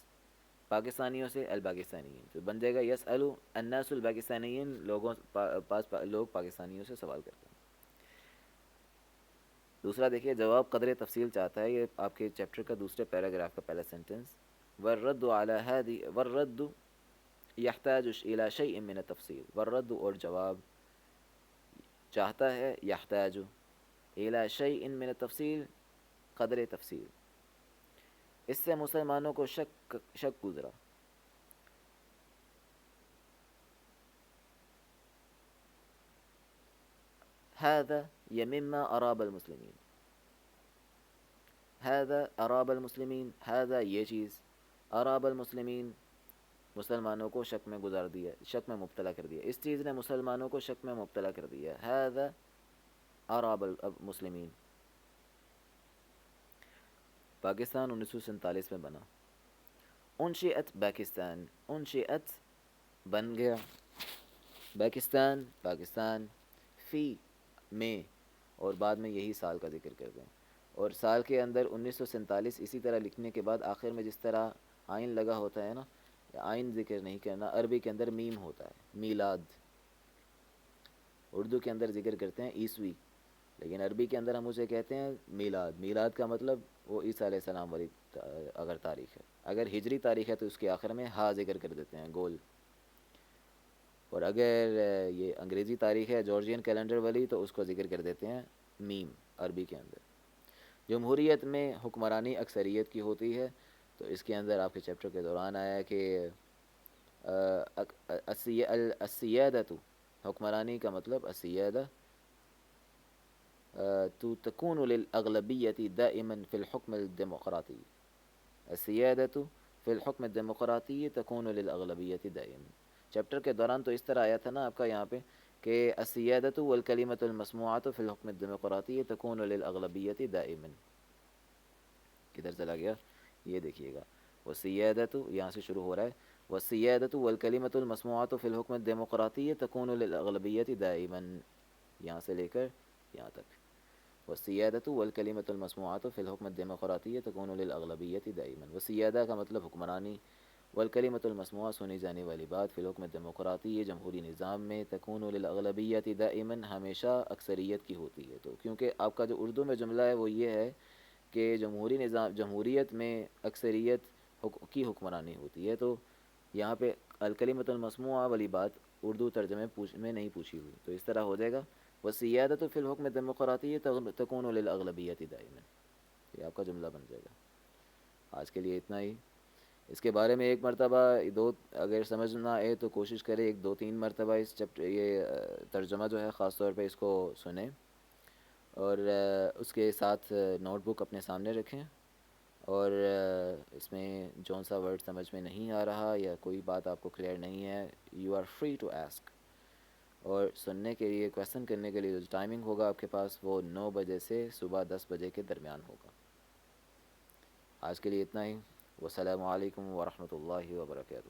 پاکستانیوں سے، الپاکستانیین، تو بن جائے گا یسألو الناس الپاکستانیین، لوگوں لوگ پاکستانیوں سے سوال کرتے ہیں۔ دوسرا دیکھیے، جواب قدر تفصیل چاہتا ہے، یہ آپ کے چیپٹر کا دوسرے پیراگراف کا پہلا سینٹنس، والرد یحتاج الی شیء من التفصیل، والرد اور جواب چاہتا ہے یحتاج الی شیء من التفصیل قدر تفصیل، اس سے مسلمانوں کو شک گزرا. هذا یہ مما اراب المسلمین، هذا اراب المسلمین، هذا یہ چیز، اراب المسلمین مسلمانوں کو شک میں گزار دیا، شک میں مبتلا کر دیا، اس چیز نے مسلمانوں کو شک میں مبتلا کر دیا. هذا اراب المسلمین. پاکستان 1947 میں بنا. انشئت پاکستان، انشئت بن گیا، پاکستان پاکستان، فی میں، اور بعد میں یہی سال کا ذکر کر دیں، اور سال کے اندر 1947 اسی طرح لکھنے کے بعد آخر میں جس طرح آئین لگا ہوتا ہے نا، آئین ذکر نہیں کرنا، عربی کے اندر میم ہوتا ہے، میلاد. اردو کے اندر ذکر کرتے ہیں عیسوی، لیکن عربی کے اندر ہم اسے کہتے ہیں میلاد. میلاد کا مطلب وہ عیسیٰ علیہ السلام والی اگر تاریخ ہے، اگر ہجری تاریخ ہے تو اس کے آخر میں ہا ذکر کر دیتے ہیں گول، اور اگر یہ انگریزی تاریخ ہے جارجین کیلنڈر والی تو اس کو ذکر کر دیتے ہیں میم عربی کے اندر. جمہوریت میں حکمرانی اکثریت کی ہوتی ہے، تو اس کے اندر آپ کے چیپٹر کے دوران آیا کہ السیادت، حکمرانی کا مطلب السیادہ تكون للأغلبية دائما في الحكم الديمقراطي، السيادة في الحكم الديمقراطي تكون للأغلبية دائما. چیپٹر کے دوران تو اس طرح آیا تھا نا آپ کا یہاں پہ کہ السیادة والکلمة المسموعة في الحكم الديمقراطي تكون للأغلبية دائما. کدھر چلا گیا یہ دیکھیے گا، والسیادة یہاں سے شروع ہو رہا ہے، والسیادة والکلمة المسموعة في الحكم الديمقراطي تكون للأغلبية دائما، یہاں سے لے کر یہاں تک. والسیادة والکلمة المسموعة في الحكم الديمقراطي تكون للأغلبية دائما. والسیادہ کا مطلب حکمرانی، والکلمة المسموعة سنی جانے والی بات، فی الحکم الدیمقراطی جمہوری نظام میں، تكون للأغلبیة دائما ہمیشہ اکثریت کی ہوتی ہے. تو کیونکہ آپ کا جو اردو میں جملہ ہے وہ یہ ہے کہ جمہوری نظام، جمہوریت میں اکثریت کی حکمرانی ہوتی ہے، تو یہاں پہ الکلمۃ المسموعہ والی بات اردو ترجمے میں نہیں پوچھی ہوئی، تو اس طرح ہو جائے گا والسیادة فی الحکم الدیمقراطی تکون للأغلبیۃ دائما. یہ آپ کا جملہ بن جائے گا. آج کے لیے اتنا ہی. اس کے بارے میں ایک مرتبہ اگر سمجھ نہ آئے تو کوشش کریں ایک دو تین مرتبہ اس یہ ترجمہ جو ہے خاص طور پہ اس کو سنیں، اور اس کے ساتھ نوٹ بک اپنے سامنے رکھیں، اور اس میں جون سا ورڈ سمجھ میں نہیں آ رہا یا کوئی بات آپ کو کلیئر نہیں ہے، you are free to ask. اور سننے کے لیے، کویسچن کرنے کے لیے جو ٹائمنگ ہوگا آپ کے پاس وہ 9 بجے سے صبح 10 بجے کے درمیان ہوگا. آج کے لیے اتنا ہی. والسلام علیکم ورحمۃ اللہ وبرکاتہ.